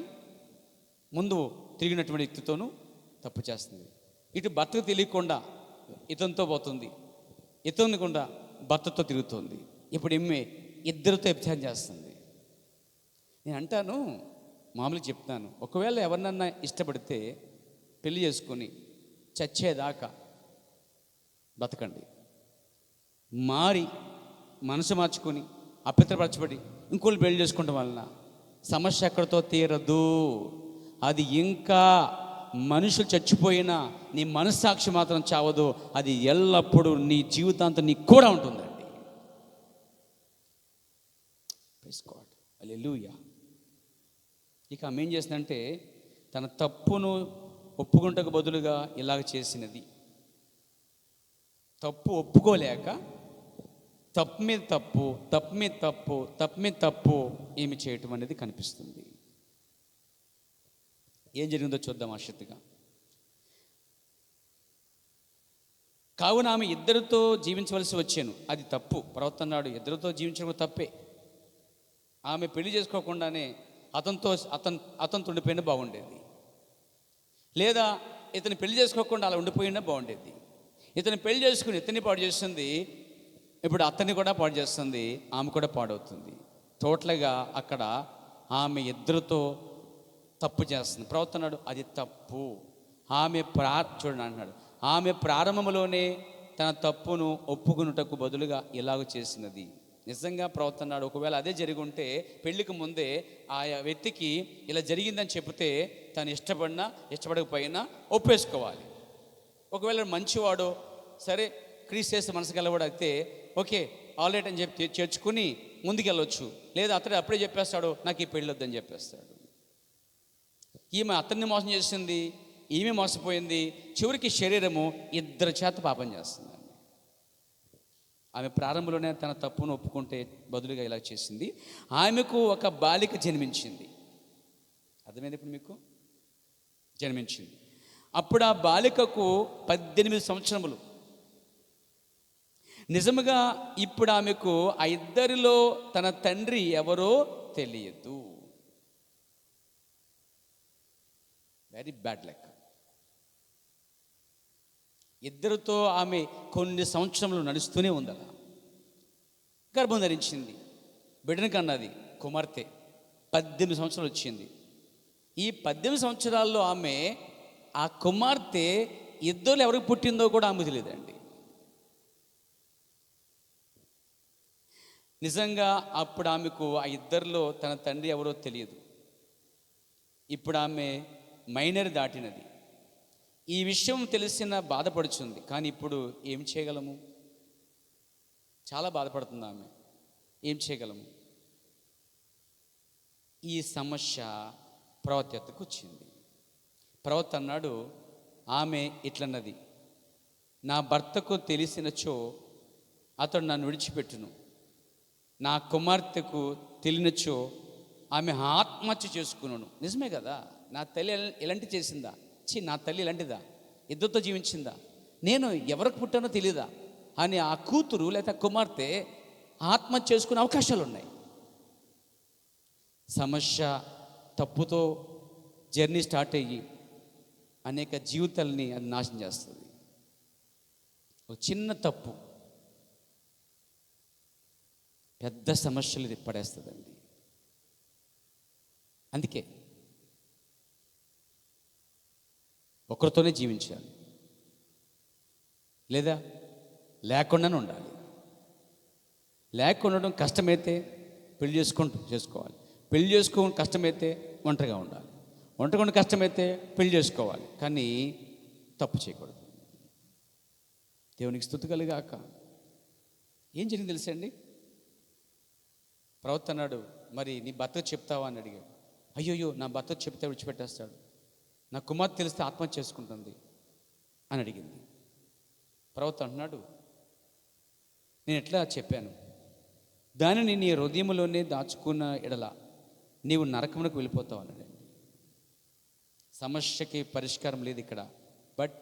Speaker 1: ముందు తిరిగినటువంటి వ్యక్తితోనూ తప్పు చేస్తుంది. ఇటు భర్తకు తెలియకుండా ఇతనితో పోతుంది, ఇతని కూడా భర్తతో తిరుగుతుంది. ఇప్పుడు ఏమే ఇద్దరితో వ్యభిచారం చేస్తుంది. నేను అంటాను, మామూలుగా చెప్తాను, ఒకవేళ ఎవరినన్నా ఇష్టపడితే పెళ్లి చేసుకొని చచ్చేదాకా బతకండి. మనసు మార్చుకొని అపవిత్రపరచబడి ఇంకోళ్ళు పెళ్లి చేసుకోవడం వలన సమస్య ఎక్కడితో తీరదు. అది ఇంకా మనుషులు చచ్చిపోయినా నీ మనస్సాక్షి మాత్రం చావదు. అది ఎల్లప్పుడూ నీ జీవితాంతం నీకు కూడా ఉంటుందండి. ప్రైజ్ గాడ్, హల్లెలూయా. ఇక ఆమె ఏం చేసిందంటే తన తప్పును ఒప్పుకుంటకు బదులుగా ఇలాగ చేసినది. తప్పు ఒప్పుకోలేక తప్పు మీద తప్పు, తప్పు మీద తప్పు, తప్పు మీద తప్పు ఏమి చేయటం అనేది కనిపిస్తుంది. ఏం జరిగిందో చూద్దాం ఆసక్తిగా. కావున ఆమె ఇద్దరితో జీవించవలసి వచ్చాను. అది తప్పు. ప్రవక్త అన్నాడు ఇద్దరితో జీవించడం తప్పే. ఆమె పెళ్లి చేసుకోకుండానే అతనితో ఉండిపోయినా బాగుండేది, లేదా ఇతను పెళ్లి చేసుకోకుండా అలా ఉండిపోయినా బాగుండేది. ఇతను పెళ్లి చేసుకుని ఇతన్ని పాడు చేస్తుంది, ఇప్పుడు అతన్ని కూడా పాడు చేస్తుంది, ఆమె కూడా పాడవుతుంది. టోటల్గా అక్కడ ఆమె ఇద్దరితో తప్పు చేస్తుంది. ప్రవక్త అన్నాడు అది తప్పు. చూడండి అంటున్నాడు, ఆమె ప్రారంభంలోనే తన తప్పును ఒప్పుకున్నటకు బదులుగా ఇలాగ చేసినది. నిజంగా ప్రవక్త అన్నాడు ఒకవేళ అదే జరిగి ఉంటే పెళ్లికి ముందే ఆ వ్యక్తికి ఇలా జరిగిందని చెబితే తను ఇష్టపడకపోయినా ఒప్పేసుకోవాలి. ఒకవేళ మంచివాడు, సరే క్రీస్తు చేస్తే మనసు గలవాడు అయితే ఓకే ఆల్రైట్ అని చెప్పి చేర్చుకుని ముందుకెళ్ళొచ్చు. లేదా అతడు అప్పుడే చెప్పేస్తాడు నాకు ఈ పెళ్ళి వద్దని చెప్పేస్తాడు. ఈమె అతన్ని మోసం చేసింది, ఈమె మోసపోయింది. చివరికి శరీరము ఇద్దరి చేత పాపం చేస్తుందండి. ఆమె ప్రారంభంలోనే తన తప్పును ఒప్పుకుంటే బదులుగా ఇలా చేసింది. ఆమెకు ఒక బాలిక జన్మించింది. అర్థమైంది ఇప్పుడు మీకు? జన్మించింది. అప్పుడు ఆ బాలికకు 18 సంవత్సరములు. నిజముగా ఇప్పుడు ఆమెకు ఆ ఇద్దరిలో తన తండ్రి ఎవరో తెలియదు. Very bad luck. ఇద్దరితో ఆమె కొన్ని సంవత్సరములు నడుస్తూనే ఉంది. అలా గర్భం ధరించింది, బిడ్డను కన్నది, కుమార్తె. 18 సంవత్సరాలు వచ్చింది. ఈ 18 సంవత్సరాల్లో ఆమె ఆ కుమార్తె ఇద్దరు ఎవరికి పుట్టిందో కూడా ఆమెకు తెలియదండి. నిజంగా అప్పుడు ఆమెకు ఆ ఇద్దరిలో తన తండ్రి ఎవరో తెలియదు. ఇప్పుడు ఆమె మైనర్ దాటినది. ఈ విషయం తెలిసిన బాధపడుతుంది. కానీ ఇప్పుడు ఏం చేయగలము? చాలా బాధపడుతుంది ఆమె. ఏం చేయగలము? ఈ సమస్య ప్రవక్త యొద్దకు వచ్చింది. ప్రవక్త అన్నాడు, ఆమె ఇట్లన్నది, నా భర్తకు తెలిసినచో అతడు నన్ను విడిచిపెట్టును, నా కుమార్తెకు తెలియనచో ఆమె ఆత్మహత్య చేసుకున్నాను. నిజమే కదా, నా తల్లి ఎలాంటి చేసిందా? నా తల్లి ఇలాంటిదా? ఇద్దరితో జీవించిందా? నేను ఎవరికి పుట్టానో తెలియదా అని ఆ కూతురు లేదా కుమార్తె ఆత్మహత్య చేసుకునే అవకాశాలు ఉన్నాయి. సమస్య తప్పుతో జర్నీ స్టార్ట్ అయ్యి అనేక జీవితాలని అది నాశనం చేస్తుంది. ఒక చిన్న తప్పు పెద్ద సమస్యలు పడేస్తుందండి. అందుకే ఒకరితోనే జీవించాలి, లేదా లేకుండానే ఉండాలి. లేకుండా ఉండడం కష్టమైతే పెళ్లి చేసుకోవాలి. పెళ్లి చేసుకోవడం కష్టమైతే ఒంటరిగా ఉండాలి. ఒంటరిగా కష్టమైతే పెళ్లి చేసుకోవాలి. కానీ తప్పు చేయకూడదు. దేవునికి స్తుతి కలుగాక. ఏం జరిగింది తెలుసండి? ప్రవక్త అన్నాడు, మరి నీ భర్తకు చెప్తావా అని అడిగాడు. అయ్యోయ్యో, నా భర్తకు చెప్తే విడిచిపెట్టేస్తాడు, నా కుమార్తె తెలిస్తే ఆత్మహత్య చేసుకుంటుంది అని అడిగింది. ప్రవక్త అంటున్నాడు, నేను ఎట్లా చెప్పాను, దానిని నీ హృదయంలోనే దాచుకున్న ఎడల నీవు నరకమునకు వెళ్ళిపోతావు అన్నాడండి. సమస్యకి పరిష్కారం లేదు ఇక్కడ, బట్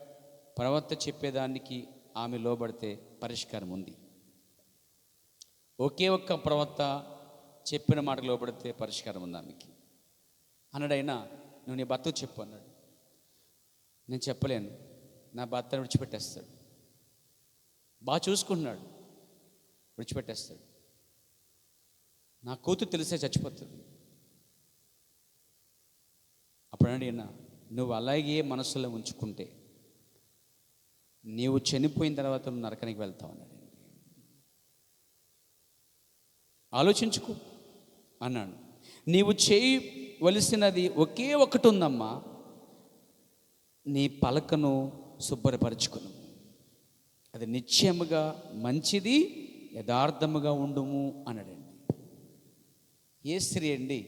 Speaker 1: ప్రవక్త చెప్పేదానికి ఆమె లోబడితే పరిష్కారం ఉంది. ఒకే ఒక్క ప్రవక్త చెప్పిన మాటకు లోబడితే పరిష్కారం ఉంది ఆమెకి. అన్నాడైనా, నువ్వు నీ భర్తకు చెప్పు అన్నాడు. నేను చెప్పలేను, నా భర్తను విడిచిపెట్టేస్తాడు. బాగా చూసుకుంటున్నాడు, విడిచిపెట్టేస్తాడు. నా కూతురు తెలిసే చచ్చిపోతుంది. అప్పుడు అడిగినా, నువ్వు అలాగే మనసులో ఉంచుకుంటే నీవు చనిపోయిన తర్వాత నువ్వు నరకానికి వెళ్తావు అన్నాడు. ఆలోచించుకో అన్నాడు. నీవు చేయవలసినది ఒకే ఒకటి ఉందమ్మా, నీ పలకను శుభ్రపరచుకును, అది నిశ్చయముగా మంచిది, యథార్థముగా ఉండుము అన్నాడండి. ఏ స్త్రీ అండి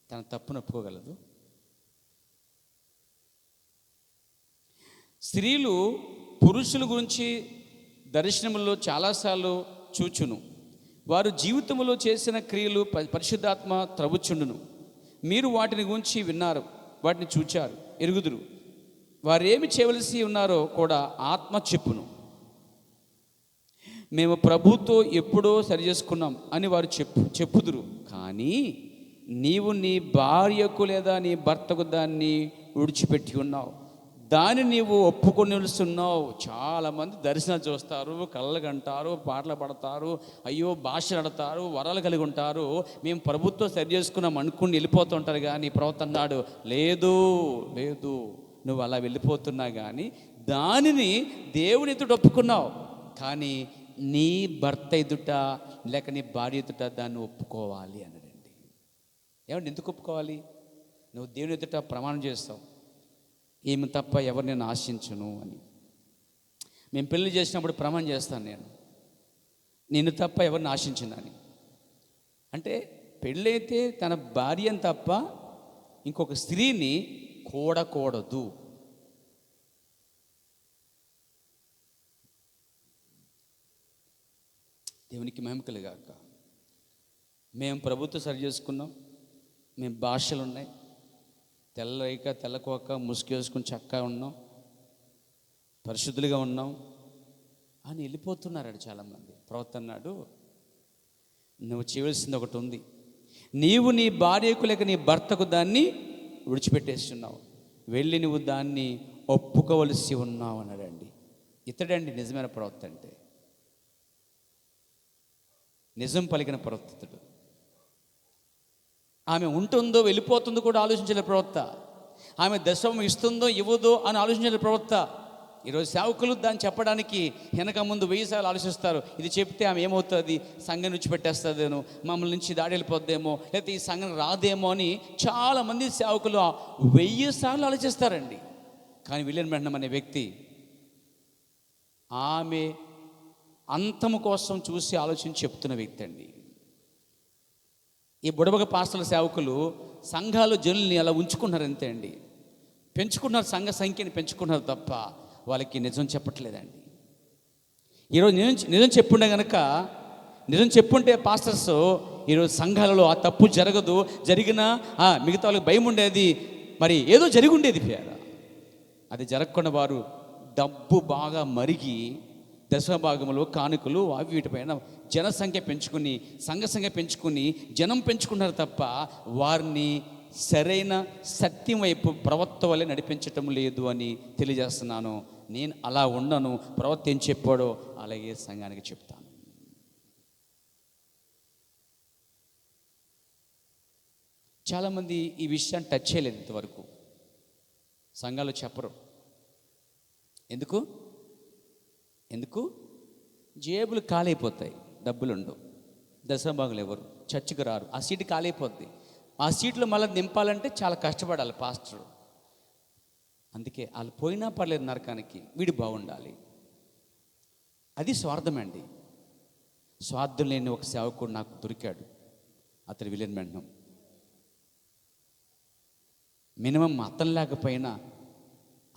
Speaker 1: తన తప్పును ఒప్పుకోగలదు? స్త్రీలు పురుషుల గురించి దర్శనములో చాలాసార్లు చూచును, వారు జీవితంలో చేసిన క్రియలు పరిశుద్ధాత్మ త్రవ్వుచుండును. మీరు వాటిని గురించి విన్నారు, వాటిని చూచారు, ఎరుగుదురు. వారేమి చేయవలసి ఉన్నారో కూడా ఆత్మ చెప్పును. మేము ప్రభుతో ఎప్పుడో సరి చేసుకున్నాం అని వారు చెప్పుదురు. కానీ నీవు నీ భార్యకు లేదా నీ భర్తకు దాన్ని విడిచిపెట్టి ఉన్నావు, దాన్ని నీవు ఒప్పుకొని నిలుస్తున్నావు. చాలామంది దర్శనాలు చూస్తారు, కళ్ళకు అంటారు, పాటలు పడతారు, అయ్యో భాషలు ఆడతారు, వరాలు కలిగి ఉంటారు. మేము ప్రభుత్వం సరి చేసుకున్నాం అనుకుని వెళ్ళిపోతుంటారు. కానీ ప్రవక్త అన్నాడు, లేదు లేదు, నువ్వు అలా వెళ్ళిపోతున్నా కానీ దానిని దేవుని ఎదుట ఒప్పుకున్నావు. కానీ నీ భర్త ఎదుట లేక నీ భార్య ఎదుట దాన్ని ఒప్పుకోవాలి అన్నాడండి. ఏమంటే ఎందుకు ఒప్పుకోవాలి? నువ్వు దేవుని ఎదుట ప్రమాణం చేస్తావు, ఏమి తప్ప ఎవరు నేను ఆశించును అని. మేము పెళ్లి చేసినప్పుడు ప్రమాణం చేస్తాను, నిన్ను తప్ప ఎవరిని ఆశించునని. అంటే పెళ్ళైతే తన భార్యను తప్ప ఇంకొక స్త్రీని కూడకూడదు. దేవునికి మహిమ కలుగాక. మేము ప్రభుత్వం సరి చేసుకున్నాం, మేము భాషలు ఉన్నాయి, తెల్లైక తెల్లకోక ముసుగు వేసుకుని చక్కగా ఉన్నాం, పరిశుద్ధులుగా ఉన్నాం అని వెళ్ళిపోతున్నాడు చాలామంది. ప్రవక్త అన్నాడు, నువ్వు చేయవలసింది ఒకటి ఉంది. నీవు నీ భార్యకు లేక నీ భర్తకు దాన్ని విడిచిపెట్టేస్తున్నావు, వెళ్ళి నువ్వు దాన్ని ఒప్పుకోవలసి ఉన్నావు అన్నాడండి. ఇతడండి నిజమైన ప్రవక్త అంటే, నిజం పలికిన ప్రవక్తుడు. ఆమె ఉంటుందో వెళ్ళిపోతుందో కూడా ఆలోచించలే ప్రవక్త. ఆమె దశమం ఇస్తుందో ఇవ్వదో అని ఆలోచించలే ప్రవక్త. ఈరోజు సేవకులు దాన్ని చెప్పడానికి వెనక ముందు 1000 సార్లు ఆలోచిస్తారు. ఇది చెప్తే ఆమె ఏమవుతుంది, సంఘం నుంచి పెట్టేస్తుందేమో, మమ్మల్ని నుంచి దాడి వెళ్ళిపోద్దేమో, లేకపోతే ఈ సంఘం రాదేమో అని చాలామంది సేవకులు 1000 సార్లు ఆలోచిస్తారండి. కానీ విలియం బ్రహ్నం అనే వ్యక్తి ఆమె అంతము కోసం చూసి ఆలోచించి చెప్తున్న వ్యక్తి అండి. ఈ బుడబగ పాస్టర్ల సేవకులు సంఘాలు జనుల్ని అలా ఉంచుకున్నారు అంతే అండి, పెంచుకున్నారు, సంఘ సంఖ్యని పెంచుకున్నారు తప్ప వాళ్ళకి నిజం చెప్పట్లేదండి. ఈరోజు నిజం చెప్పుండే కనుక, నిజం చెప్పుంటే పాస్టర్స్ ఈరోజు సంఘాలలో ఆ తప్పు జరగదు, జరిగినా మిగతా వాళ్ళకి భయం ఉండేది, మరి ఏదో జరిగి ఉండేది పేర. అది జరగకుండా వారు డబ్బు బాగా మరిగి దశభాగములు కానుకలు అవి వీటిపైన జనసంఖ్య పెంచుకుని, సంఘ సంఖ్య పెంచుకుని, జనం పెంచుకున్నారు తప్ప వారిని సరైన సత్యం వైపు ప్రవక్త వల్లే నడిపించటం లేదు అని తెలియజేస్తున్నాను. నేను అలా ఉండను, ప్రవక్త ఏం చెప్పాడో అలాగే సంఘానికి చెప్తాను. చాలామంది ఈ విషయాన్ని టచ్ చేయలేదు ఇంతవరకు, సంఘాలు చెప్పరు. ఎందుకు జేబులు ఖాళీ, డబ్బులు ఉండవు, దశభాగులు ఎవరు చర్చికి రారు, ఆ సీటు ఖాళీ అయిపోద్ది. ఆ సీట్లో మళ్ళీ నింపాలంటే చాలా కష్టపడాలి పాస్టర్. అందుకే వాళ్ళు పోయినా పర్లేదు నరకానికి, వీడు బాగుండాలి. అది స్వార్థం అండి. స్వార్థం లేని ఒక సేవకుడు నాకు దొరికాడు, అతడు విలియం బ్రహ్నం. మినిమం అతను లేకపోయినా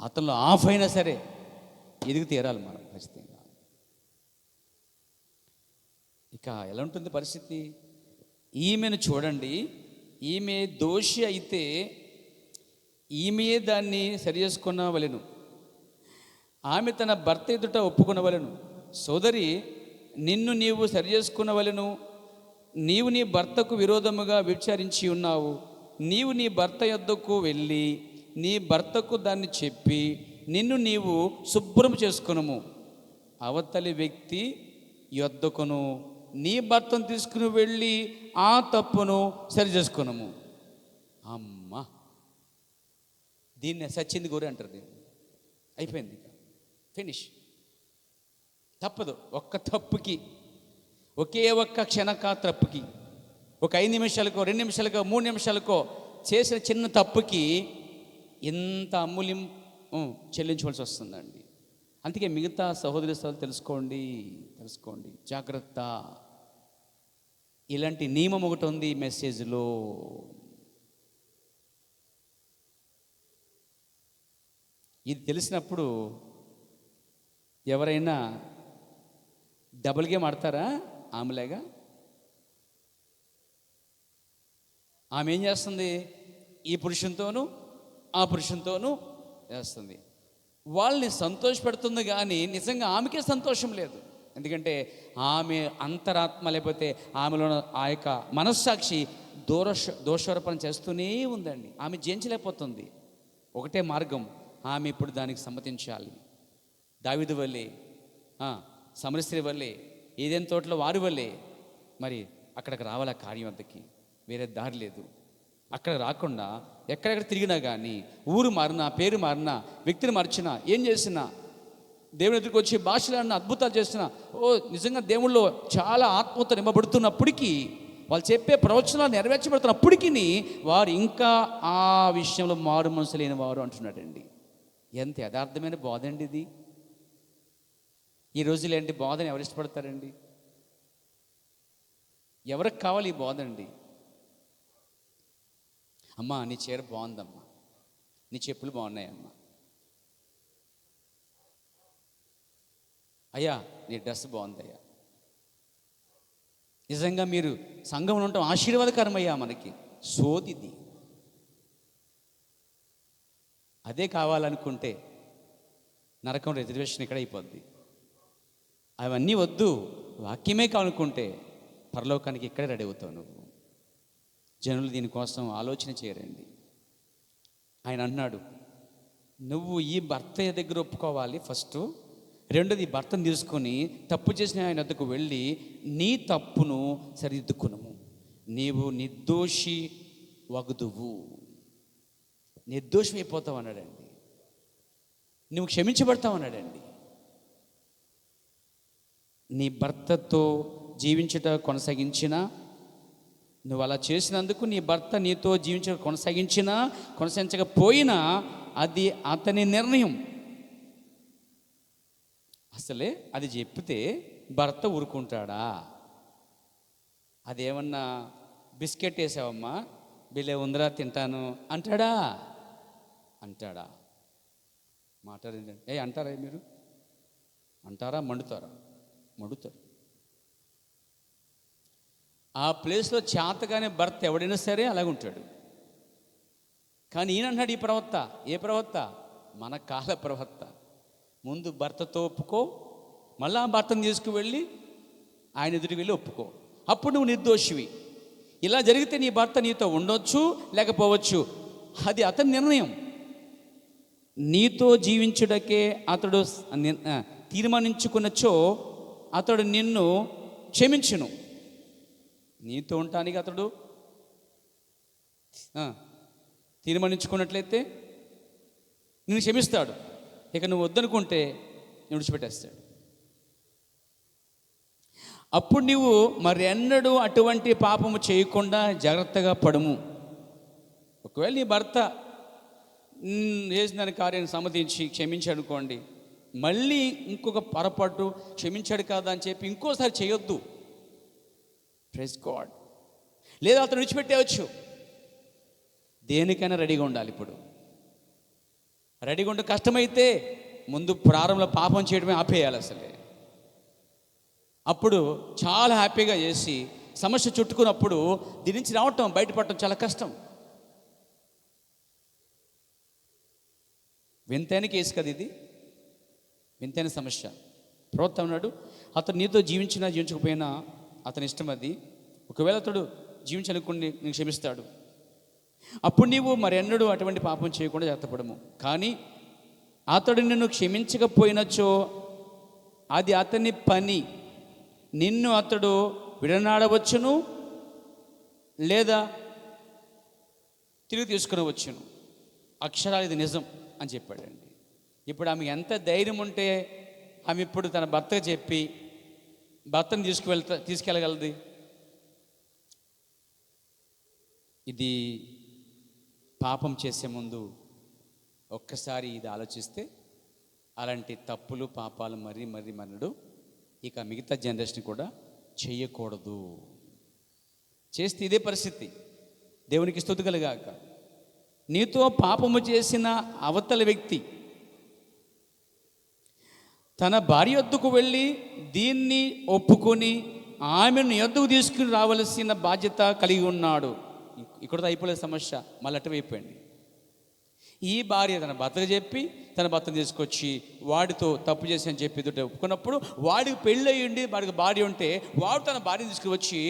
Speaker 1: అతనిలో ఆఫ్ అయినా సరే ఎదిగి తీరాలి మనం ఖచ్చితంగా. ఇక ఎలా ఉంటుంది పరిస్థితి? ఈమెను చూడండి, ఈమె దోషి అయితే ఈమెయే దాన్ని సరి చేసుకునవలెను, ఆమె తన భర్త ఎదుట ఒప్పుకొనవలెను. సోదరి, నిన్ను నీవు సరి చేసుకునవలెను. నీవు నీ భర్తకు విరోధముగా విచారించి ఉన్నావు. నీవు నీ భర్త యొద్దకు వెళ్ళి నీ భర్తకు దాన్ని చెప్పి నిన్ను నీవు శుభ్రం చేసుకునము. అవతలి వ్యక్తి యొద్దకును నీ భర్తను తీసుకుని వెళ్ళి ఆ తప్పును సరి చేసుకునము. అమ్మ, దీన్ని సచ్చింది గోరి అంటారు. దీన్ని అయిపోయింది, ఫినిష్. తప్పదు. ఒక్క తప్పుకి, ఒకే ఒక్క క్షణక తప్పుకి, ఒక 5 నిమిషాలకో 2 నిమిషాలకో 3 నిమిషాలకో చేసిన చిన్న తప్పుకి ఇంత అమూల్యం చెల్లించవలసి వస్తుందండి. అందుకే మిగతా సహోదరి తెలుసుకోండి, జాగ్రత్త. ఇలాంటి నియమం ఒకటి ఉంది మెసేజ్లో. ఇది తెలిసినప్పుడు ఎవరైనా డబుల్ గేమ్ ఆడతారా? ఆమెలాగా ఆమె ఏం చేస్తుంది? ఈ పురుషునితోనూ ఆ పురుషునితోనూ చేస్తుంది. వాళ్ళని సంతోషపెడుతుంది, కానీ నిజంగా ఆమెకే సంతోషం లేదు. ఎందుకంటే ఆమె అంతరాత్మ, లేకపోతే ఆమెలో ఆ యొక్క మనస్సాక్షి దోషారోపణ చేస్తూనే ఉందండి. ఆమె జయించలేకపోతుంది. ఒకటే మార్గం, ఆమె ఇప్పుడు దానికి సమ్మతించాలి. దావీదు వల్లే, సమరయ స్త్రీ వల్లే, ఏదైనా తోటలో వారి వల్లే మరి అక్కడికి రావాలి. ఆ కార్యం వద్దకి వేరే దారి లేదు. అక్కడ రాకుండా ఎక్కడెక్కడ తిరిగినా కానీ, ఊరు మారినా, పేరు మారినా, వ్యక్తిని మార్చినా, ఏం చేసినా, దేవుని ఎదురుకు వచ్చి భాషలన్న అద్భుతాలు చేసినా, నిజంగా దేవుళ్ళు చాలా ఆత్మతో నింపబడుతున్నప్పటికీ, వాళ్ళు చెప్పే ప్రవచనాలు నెరవేర్చబడుతున్నప్పటికీ వారు ఇంకా ఆ విషయంలో మారు మనసు లేని వారు అంటున్నాడండి. ఎంత యథార్థమైన బోధ అండి ఇది. ఈ రోజులు ఏంటి బోధన ఎవరు ఇష్టపడతారండి? ఎవరికి కావాలి ఈ బోధ అండి? అమ్మా నీ చీర బాగుందమ్మా, నీ చెప్పులు బాగున్నాయమ్మా, అయ్యా నీ డ్రెస్ బాగుందయ్యా, నిజంగా మీరు సంఘంలో ఉండటం ఆశీర్వాదకరమయ్యా. మనకి సోదిది అదే కావాలనుకుంటే నరకం రిజర్వేషన్ ఇక్కడ అయిపోద్ది. అవన్నీ వద్దు, వాక్యమే కావాలనుకుంటే పరలోకానికి ఇక్కడే రెడీ అవుతావు నువ్వు. జనులు దీనికోసం ఆలోచన చేయరండి. ఆయన అన్నాడు, నువ్వు ఈ భర్త దగ్గర ఒప్పుకోవాలి ఫస్ట్. రెండోది, ఈ భర్తను తీసుకొని తప్పు చేసిన ఆయన వద్దకు వెళ్ళి నీ తప్పును సరిదిద్దుకును. నీవు నిర్దోషి వగుదువు, నిర్దోషం అయిపోతావు అన్నాడండి. నువ్వు క్షమించబడతావు అన్నాడండి. నీ భర్తతో జీవించుట కొనసాగించినా, నువ్వు అలా చేసినందుకు నీ భర్త నీతో కొనసాగించకపోయినా అది అతని నిర్ణయం. అసలే అది చెప్తే భర్త ఊరుకుంటాడా? అదేమన్నా బిస్కెట్ వేసావమ్మా, బిల్లే ఉందిరా తింటాను అంటాడా? మాట్లాడు ఏంటంటే అంటారా? మీరు అంటారా? మండుతారు. ఆ ప్లేస్లో చేతగానే భర్త ఎవడైనా సరే అలాగే ఉంటాడు. కానీ ఈయన అన్నాడు, ఈ ప్రవక్త, ఏ ప్రవక్త? మన కాల ప్రవక్త. ముందు భర్తతో ఒప్పుకో, మళ్ళా భర్తను తీసుకువెళ్ళి ఆయన ఎదుటికి వెళ్ళి ఒప్పుకో, అప్పుడు నువ్వు నిర్దోషివి. ఇలా జరిగితే నీ భర్త నీతో ఉండొచ్చు, లేకపోవచ్చు, అది అతని నిర్ణయం. నీతో జీవించుటకే అతడు తీర్మానించుకున్నచో అతడు నిన్ను క్షమించును. నీతో ఉండటానికి అతడు తీర్మానించుకున్నట్లయితే నిన్ను క్షమిస్తాడు. ఇక నువ్వు వద్దనుకుంటే విడిచిపెట్టేస్తాడు. అప్పుడు నువ్వు మరి ఎన్నడూ అటువంటి పాపము చేయకుండా జాగ్రత్తగా పడుము. ఒకవేళ నీ భర్త చేసిన కార్యాన్ని సమ్మతించి క్షమించాడుకోండి, మళ్ళీ ఇంకొక పొరపాటు క్షమించాడు కదా అని చెప్పి ఇంకోసారి చేయొద్దు. Praise god. లేదా అతను విడిచిపెట్టేయచ్చు. దేనికైనా రెడీగా ఉండాలి. ఇప్పుడు రెడీగా ఉంటే కష్టమైతే ముందు ప్రారంభంలో పాపం చేయడమే ఆపేయాలి అసలే. అప్పుడు చాలా హ్యాపీగా చేసి సమస్య చుట్టుకున్నప్పుడు దీని నుంచి రావటం, బయటపడటం చాలా కష్టం. వింతైన కేసు కదా ఇది, వింతైన సమస్య. ప్రవక్త అన్నాడు, అతను నీతో జీవించకపోయినా అతని ఇష్టం అది. ఒకవేళ అతడు జీవించాలనుకుని నేను క్షమిస్తాడు. అప్పుడు నీవు మరి ఎన్నడూ అటువంటి పాపం చేయకుండా జాగ్రత్తపడము. కానీ అతడు నిన్ను క్షమించకపోయినచో అది అతని పని. నిన్ను అతడు విడనాడవచ్చును, లేదా తిరిగి తీసుకునవచ్చును. అక్షరాలు ఇది నిజం అని చెప్పాడండి. ఇప్పుడు ఆమె ఎంత ధైర్యం ఉంటే ఆమె ఇప్పుడు తన భర్తకు చెప్పి భర్తను తీసుకెళ్ళగలది? ఇది పాపం చేసే ముందు ఒక్కసారి ఇది ఆలోచిస్తే అలాంటి తప్పులు పాపాలు మరీ మనడు ఇక మిగతా జనరేషన్ కూడా చేయకూడదు. చేస్తే ఇదే పరిస్థితి. దేవునికి స్తుతి కలుగాక. నీతో పాపము చేసిన అవతల వ్యక్తి తన భార్య వద్దకు వెళ్ళి దీన్ని ఒప్పుకొని ఆమెను ఎద్దుకు తీసుకుని రావలసిన బాధ్యత కలిగి ఉన్నాడు. ఇక్కడతో అయిపోలేదు సమస్య, మళ్ళీ అటువైపోయింది. ఈ భార్య తన భర్తకు చెప్పి తన భర్తను తీసుకొచ్చి వాడితో తప్పు చేసి అని చెప్పి ఎదుట ఒప్పుకున్నప్పుడు వాడికి పెళ్ళి అయ్యిండి, వాడికి భార్య ఉంటే వాడు తన భార్యను తీసుకువచ్చి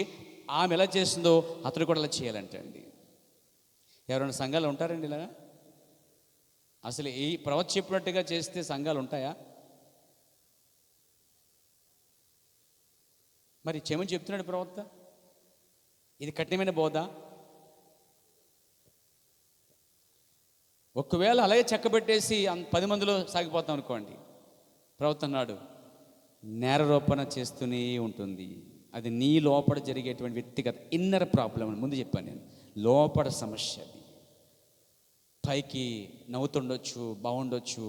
Speaker 1: ఆమె ఎలా చేస్తుందో అతడు కూడా అలా చేయాలంటే అండి. ఎవరైనా సంఘాలు ఉంటారండి ఇలాగా? అసలు ఈ ప్రవక్త చెప్పినట్టుగా చేస్తే సంఘాలు ఉంటాయా? మరి చెమని చెప్తున్నాడు ప్రవక్త. ఇది కఠినమైన బోధ. ఒకవేళ అలాగే చెక్కబెట్టేసి 10 మందిలో సాగిపోతాం అనుకోండి, ప్రవక్త అన్నాడు నేరారోపణ చేస్తూనే ఉంటుంది. అది నీ లోపల జరిగేటువంటి వ్యక్తిగత ఇన్నర్ ప్రాబ్లం అని ముందు చెప్పాను నేను. లోపల సమస్య అది. పైకి నవ్వుతుండొచ్చు, బాగుండొచ్చు,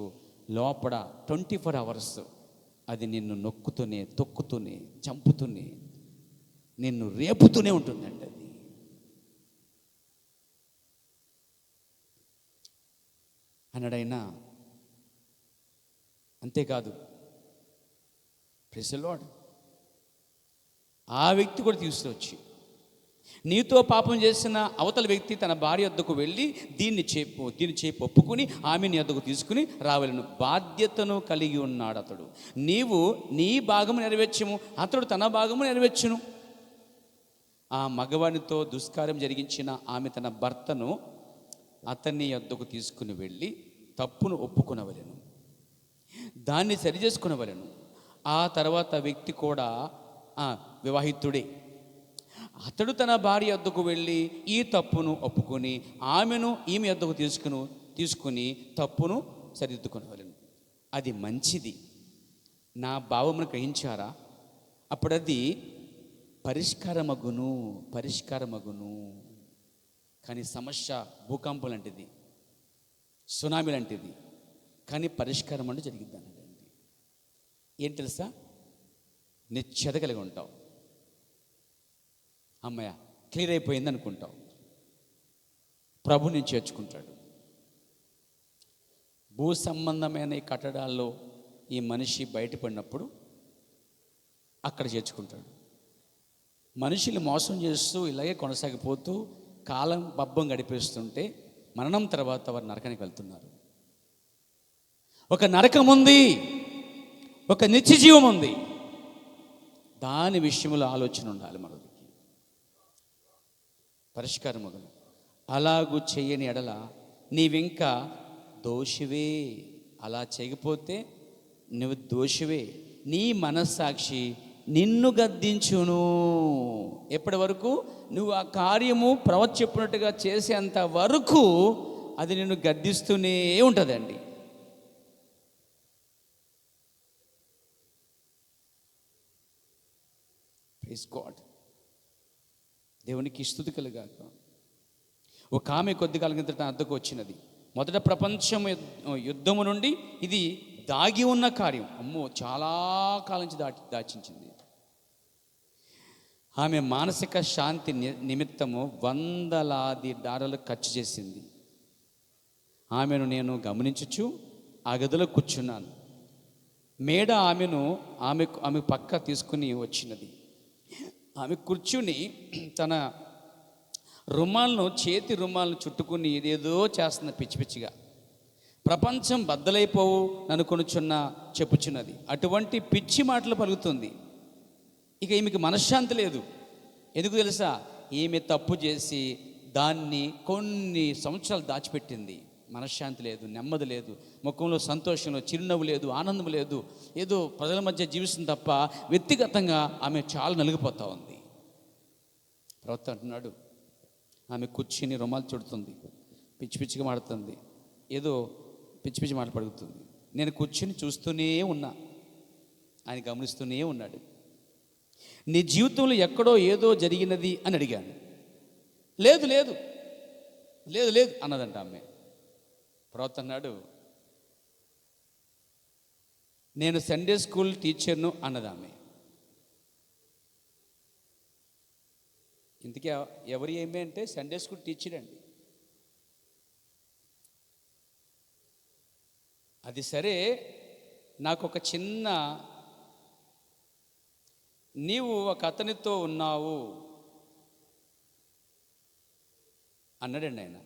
Speaker 1: లోపల 24 hours అది నిన్ను నొక్కుతూనే, తొక్కుతూనే, చంపుతూనే, నిన్ను రేపుతూనే ఉంటుందండి అది. అన్నాడైనా. అంతేకాదు, ప్రైజ్ ది లార్డ్, ఆ వ్యక్తి కూడా తీసుకొచ్చి నీతో పాపం చేసిన అవతల వ్యక్తి తన భార్య వద్దకు వెళ్ళి దీన్ని చేపు ఒప్పుకుని ఆమె నీ వద్దకు తీసుకుని రావాలను బాధ్యతను కలిగి ఉన్నాడు అతడు. నీవు నీ భాగము నెరవేర్చము, అతడు తన భాగము నెరవేర్చును. ఆ మగవానితో దుష్కార్యం జరిగించిన ఆమె తన భర్తను అతన్ని వద్దకు తీసుకుని వెళ్ళి తప్పును ఒప్పుకొనవలెను, దాన్ని సరిచేసుకునవలెను. ఆ తర్వాత వ్యక్తి కూడా వివాహితుడే. అతడు తన భార్య వద్దకు వెళ్ళి ఈ తప్పును ఒప్పుకొని ఆమెను ఈమె వద్దకు తీసుకుని తప్పును సరిదిద్దుకొనవలెను. అది మంచిది. నా భావమును గ్రహించారా? అప్పుడది పరిష్కారమగును. కానీ సమస్య భూకంపం లాంటిది, సునామీ లాంటిది. కానీ పరిష్కారం అంటే జరిగిద్ది అన్నది. ఏం తెలుసా? నిశ్చత కలిగి ఉంటావు. అమ్మయ్య క్లియర్ అయిపోయింది అనుకుంటావు. ప్రభు నేను చేర్చుకుంటాడు. భూ సంబంధమైన ఈ కట్టడాల్లో ఈ మనిషి బయటపడినప్పుడు అక్కడ చేర్చుకుంటాడు. మనుషులు మోసం చేస్తూ ఇలాగే కొనసాగిపోతూ కాలం బబ్బం గడిపేస్తుంటే మరణం తర్వాత వారు నరకానికి వెళ్తున్నారు. ఒక నరకం ఉంది, ఒక నిత్య జీవం ఉంది. దాని విషయంలో ఆలోచన ఉండాలి మనకి. పరిష్కారమగును. అలాగూ చెయ్యని ఎడల నీవింకా దోషివే. అలా చేయకపోతే నువ్వు దోషివే. నీ మనస్సాక్షి నిన్ను గద్దించును. ఎప్పటి వరకు? నువ్వు ఆ కార్యము ప్రవక్త చెప్పినట్టుగా చేసేంత వరకు అది నిన్ను గద్దిస్తూనే ఉంటుందండి. Praise god. దేవునికి స్తుతి కలుగాక. ఒక ఆమె కొద్ది కాలం కిందట అద్దకు వచ్చినది. మొదట ప్రపంచం యుద్ధము నుండి ఇది దాగి ఉన్న కార్యం. అమ్మో, చాలా కాలం నుంచి దాచించింది. ఆమె మానసిక శాంతి నిమిత్తము $100 ఖర్చు చేసింది. ఆమెను నేను గమనించుచు ఆ గదిలో కూర్చున్నాను. మేడ ఆమె పక్క తీసుకుని వచ్చినది. ఆమె కూర్చుని తన చేతి రుమాలను చుట్టుకుని ఏదేదో చేస్తున్న పిచ్చిగా. ప్రపంచం బద్దలైపోవు అనుకొనుచున్న చెప్పుచున్నది. అటువంటి పిచ్చి మాటలు పలుకుతుంది. ఇక ఈమెకి మనశ్శాంతి లేదు. ఎందుకు తెలుసా? ఈమె తప్పు చేసి దాన్ని కొన్ని సంవత్సరాలు దాచిపెట్టింది. మనశ్శాంతి లేదు, నెమ్మది లేదు, ముఖంలో సంతోషంలో చిరునవ్వు లేదు, ఆనందం లేదు. ఏదో ప్రజల మధ్య జీవిస్తుంది తప్ప వ్యక్తిగతంగా ఆమె చాలా నలిగిపోతూ ఉంది. ప్రవక్త అంటున్నాడు, ఆమె కూర్చుని రుమాలు చుడుతుంది, పిచ్చిగా మాడుతుంది, ఏదో పిచ్చి మాట పడుగుతుంది. నేను కూర్చుని చూస్తూనే ఉన్నా, ఆయన గమనిస్తూనే ఉన్నాడు. నీ జీవితంలో ఎక్కడో ఏదో జరిగినది అని అడిగాను. లేదు లేదు లేదు లేదు అన్నదంట ఆమె. ప్రవక్త అన్నాడు, నేను సండే స్కూల్ టీచర్ను అన్నదామె. ఇంతకీ ఎవరు ఏమి అంటే సండే స్కూల్ టీచర్ అండి. అది సరే, నాకు ఒక చిన్న, నీవు ఒక అతనితో ఉన్నావు అన్నాడండి ఆయన.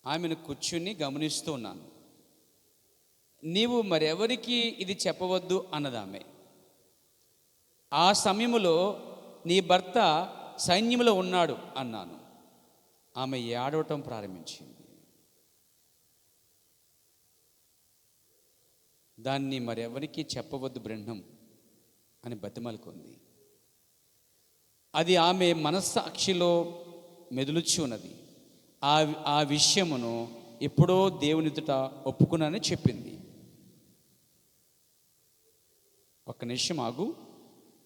Speaker 1: ఆమెను కూర్చుని గమనిస్తూ ఉన్నాను. నీవు మరెవరికి ఇది చెప్పవద్దు అన్నదామె. ఆ సమయంలో నీ భర్త సైన్యంలో ఉన్నాడు అన్నాను. ఆమె ఏడవటం ప్రారంభించింది. దాన్ని మరెవరికి చెప్పవద్దు బ్రహ్మం అని బతిమలుకుంది. అది ఆమె మనస్సాక్షిలో మెదులుచి ఉన్నది. ఆ విషయమును ఎప్పుడో దేవుని ఎదుట ఒప్పుకున్నానని చెప్పింది. ఒక్క నిమిషం ఆగు.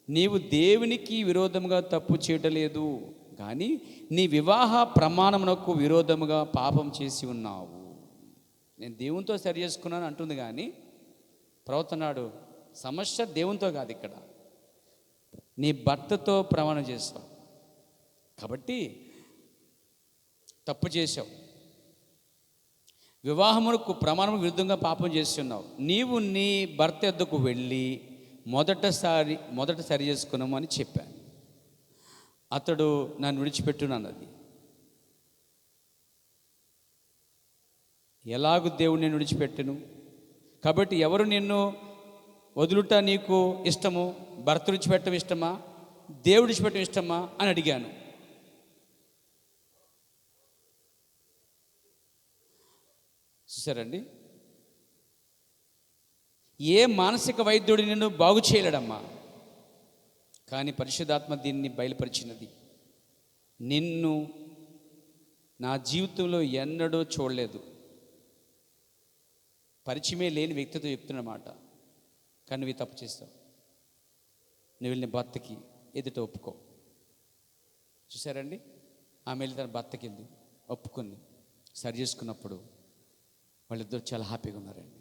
Speaker 1: నీవు దేవునికి విరోధముగా తప్పు చేయటలేదు, కానీ నీ వివాహ ప్రమాణమునకు విరోధముగా పాపం చేసి ఉన్నావు. నేను దేవునితో సరి చేసుకున్నాను అంటుంది, కానీ ప్రవర్తనాడు సమస్య దేవునితో కాదు, ఇక్కడ నీ భర్తతో ప్రమాణం చేస్తావు కాబట్టి తప్పు చేసావు. వివాహమునకు ప్రమాణం విరుద్ధంగా పాపం చేస్తున్నావు. నీవు నీ భర్త వద్దకు వెళ్ళి మొదట సరి చేసుకున్నాము అని చెప్పాను. అతడు నన్ను విడిచిపెట్టునన్నది. ఎలాగూ దేవుడు నేను విడిచిపెట్టును, కాబట్టి ఎవరు నిన్ను వదులుట నీకు ఇష్టము? భర్త విడిచిపెట్టడం ఇష్టమా, దేవుడు విడిచిపెట్టడం ఇష్టమా అని అడిగాను. చూసారండి, ఏ మానసిక వైద్యుడు నిన్ను బాగు చేయలేడమ్మా, కానీ పరిశుద్ధాత్మ దీన్ని బయలుపరిచినది. నిన్ను నా జీవితంలో ఎన్నడూ చూడలేదు, పరిచయమే లేని వ్యక్తితో చెప్తున్నమాట. కానీ నువ్వు తప్పు చేస్తావు, నువ్వు వెళ్ళిన భర్తకి ఎదుట ఒప్పుకో. చూసారండి, ఆమె వెళ్ళి తన భర్తకి వెళ్ళి ఒప్పుకుంది. సరి చేసుకున్నప్పుడు వాళ్ళిద్దరు చాలా హ్యాపీగా ఉన్నారండి.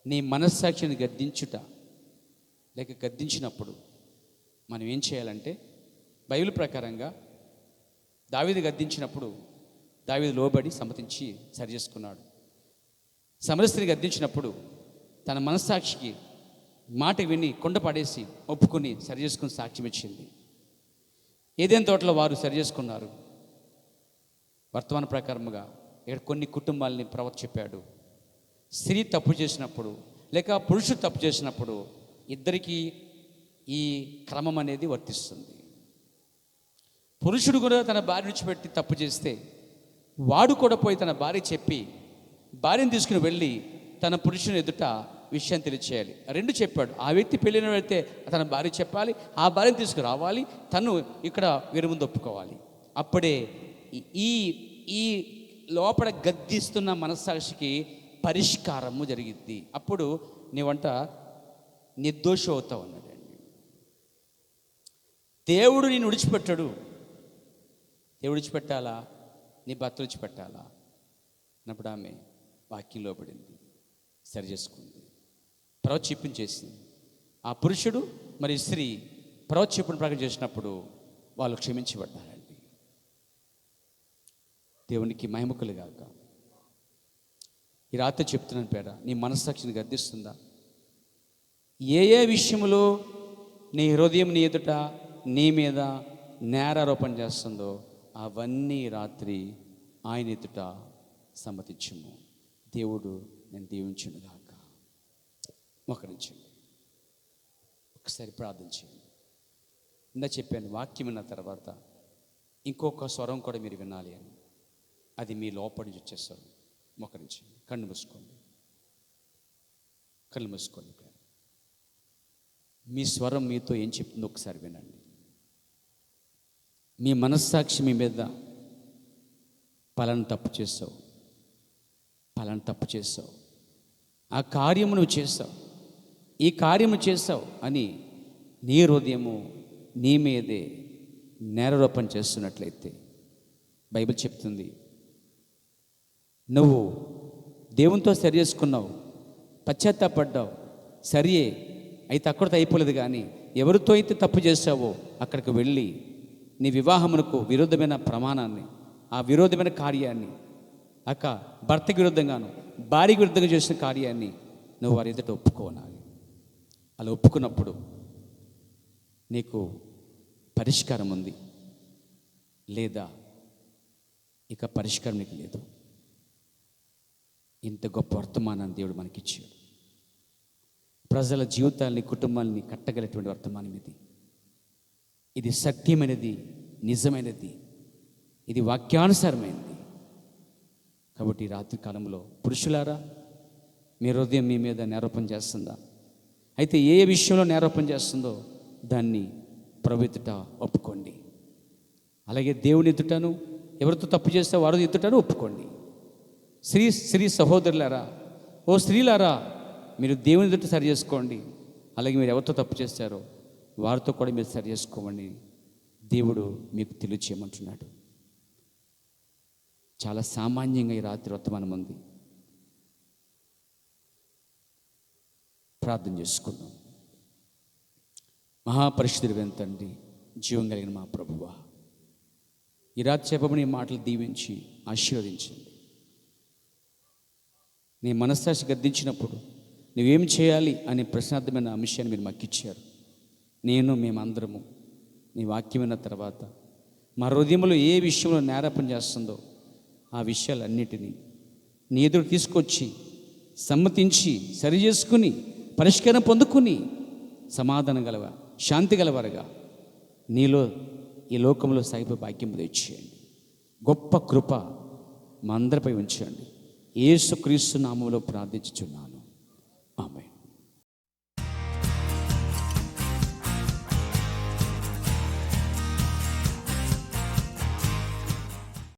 Speaker 1: నీ మనస్సాక్షిని గద్దించుట లేక గద్దించినప్పుడు మనం ఏం చేయాలంటే, బైబిల్ ప్రకారంగా దావీదు గద్దించినప్పుడు దావీదు లోబడి సమ్మతించి సరి చేసుకున్నాడు. సమరస్త్రీని గద్దించినప్పుడు తన మనస్సాక్షికి మాట విని కొండ పడేసి ఒప్పుకొని సరి చేసుకుని సాక్ష్యం ఇచ్చింది. ఏదైనా తోటలో వారు సరి చేసుకున్నారు. వర్తమాన ప్రకారముగా ఇక్కడ కొన్ని కుటుంబాలని ప్రవక్త చెప్పాడు. స్త్రీ తప్పు చేసినప్పుడు లేక పురుషుడు తప్పు చేసినప్పుడు ఇద్దరికీ ఈ క్రమం అనేది వర్తిస్తుంది. పురుషుడు కూడా తన భార్య విడిచిపెట్టి తప్పు చేస్తే వాడు కూడా పోయి తన భార్య చెప్పి భార్యను తీసుకుని వెళ్ళి తన పురుషుని ఎదుట విషయం తెలియచేయాలి. రెండు చెప్పాడు. ఆ వ్యక్తి పెళ్ళిన వెళ్తే తన భార్య చెప్పాలి, ఆ భార్యను తీసుకురావాలి, తను ఇక్కడ వీరి ముందు ఒప్పుకోవాలి. అప్పుడే ఈ ఈ లోపల గద్దిస్తున్న మనస్సాక్షికి పరిష్కారము జరిగిద్ది. అప్పుడు నీవంట నిర్దోషం అవుతావు అన్నాడండి. దేవుడు నేను విడిచిపెట్టాడు. దేవుడు విడిచిపెట్టాలా, నీ భర్త విడిచిపెట్టాలా అన్నప్పుడు ఆమె వాక్యంలో పడింది, సరి చేసుకుంది, ప్రవచ చెప్పించేసింది. ఆ పురుషుడు మరి స్త్రీ ప్రవచ చెప్పిన ప్రకారం చేసినప్పుడు వాళ్ళు క్షమించబడ్డారండి. దేవునికి మహిమకులు గాక. ఈ రాత్రి చెప్తున్నాను పేర, నీ మనస్సాక్షిని గద్దిస్తుందా? ఏ విషయంలో నీ హృదయం నీ ఎదుట నీ మీద నేరారోపణ చేస్తుందో అవన్నీ రాత్రి ఆయన ఎదుట సమ్మతించుము. దేవుడు నేను దీవించును గాక. మోకరించండి, ఒకసారి ప్రార్థన చేయండి. ఇందా చెప్పాను, వాక్యం విన్న తర్వాత ఇంకొక స్వరం కూడా మీరు వినాలి అని. అది మీ లోపలి నుంచి వచ్చే స్వరం. మోకరించండి, కళ్ళు మూసుకోండి, కళ్ళు మూసుకోండి. మీ స్వరం మీతో ఏం చెప్తుందో ఒకసారి వినండి. మీ మనస్సాక్షి మీ మీద పలానా తప్పు చేస్తావు, పలానా తప్పు చేస్తావు, ఆ కార్యము నువ్వు చేస్తావు, ఈ కార్యము చేస్తావు అని నీ హృదయము నీ మీదే నేరారోపణ చేస్తున్నట్లయితే బైబిల్ చెప్తుంది, నువ్వు దేవునితో సరి చేసుకున్నావు, పశ్చాత్తాపడ్డావు, సరియే, అయితే అక్కడితో అయిపోలేదు. కానీ ఎవరితో అయితే తప్పు చేశావో అక్కడికి వెళ్ళి నీ వివాహమునకు విరుద్ధమైన ప్రమాణాన్ని, ఆ విరోధమైన కార్యాన్ని, భర్తకి విరుద్ధంగాను భార్యకి విరుద్ధంగా చేసిన కార్యాన్ని నువ్వు వారి ఎదుట ఒప్పుకోవాలి. అలా ఒప్పుకున్నప్పుడు నీకు పరిష్కారం ఉంది, లేదా ఇక పరిష్కారం నీకు లేదు. ఇంత గొప్ప వర్తమానాన్ని దేవుడు మనకిచ్చాడు. ప్రజల జీవితాల్ని, కుటుంబాలని కట్టగలిగినటువంటి వర్తమానం ఇది. ఇది సత్యమైనది, నిజమైనది, ఇది వాక్యానుసారమైనది. కాబట్టి ఈ రాత్రి కాలంలో పురుషులారా, మీ హృదయం మీ మీద నేరోపణ చేస్తుందా? అయితే ఏ విషయంలో నేరోపణ చేస్తుందో దాన్ని ప్రభు ఎదుట ఒప్పుకోండి. అలాగే దేవుని ఎదుటను, ఎవరితో తప్పు చేస్తే వారి ఎదుటను ఒప్పుకోండి. స్త్రీ సహోదరులారా, ఓ స్త్రీలారా, మీరు దేవుని ఎదుట సరి చేసుకోండి. అలాగే మీరు ఎవరితో తప్పు చేస్తారో వారితో కూడా మీరు సరి చేసుకోమని దేవుడు మీకు తెలియచేయమంటున్నాడు. చాలా సామాన్యంగా ఈ రాత్రి వర్తమానం ఉంది. ప్రార్థన చేసుకుందాం. మహాపరిశుద్ధుడైన తండ్రి, జీవం కలిగిన మా ప్రభువా, ఈ రాత్రి చెప్పబడిన మాటలు దీవించి ఆశీర్వదించండి. నీ మనస్సాక్షి గద్దించినప్పుడు నువ్వేం చేయాలి అనే ప్రశ్నార్థమైన అంశాన్ని మీరు మాకిచ్చారు. మేమందరము నీ వాక్యం విన్న తర్వాత మా హృదయంలో ఏ విషయంలో నేరాపణ చేస్తుందో ఆ విషయాలన్నిటినీ నీ ఎదురు తీసుకొచ్చి సమ్మతించి సరి చేసుకుని పరిష్కారం పొందుకుని సమాధానం గలవ, శాంతి గలవారుగా నీలో ఈ లోకంలో సాగిపోయే భాగ్యం తెచ్చేయండి. గొప్ప కృప మా అందరిపై ఉంచండి. యేసుక్రీస్తు నామములో ప్రార్థించుచున్నాను. ఆమేన్.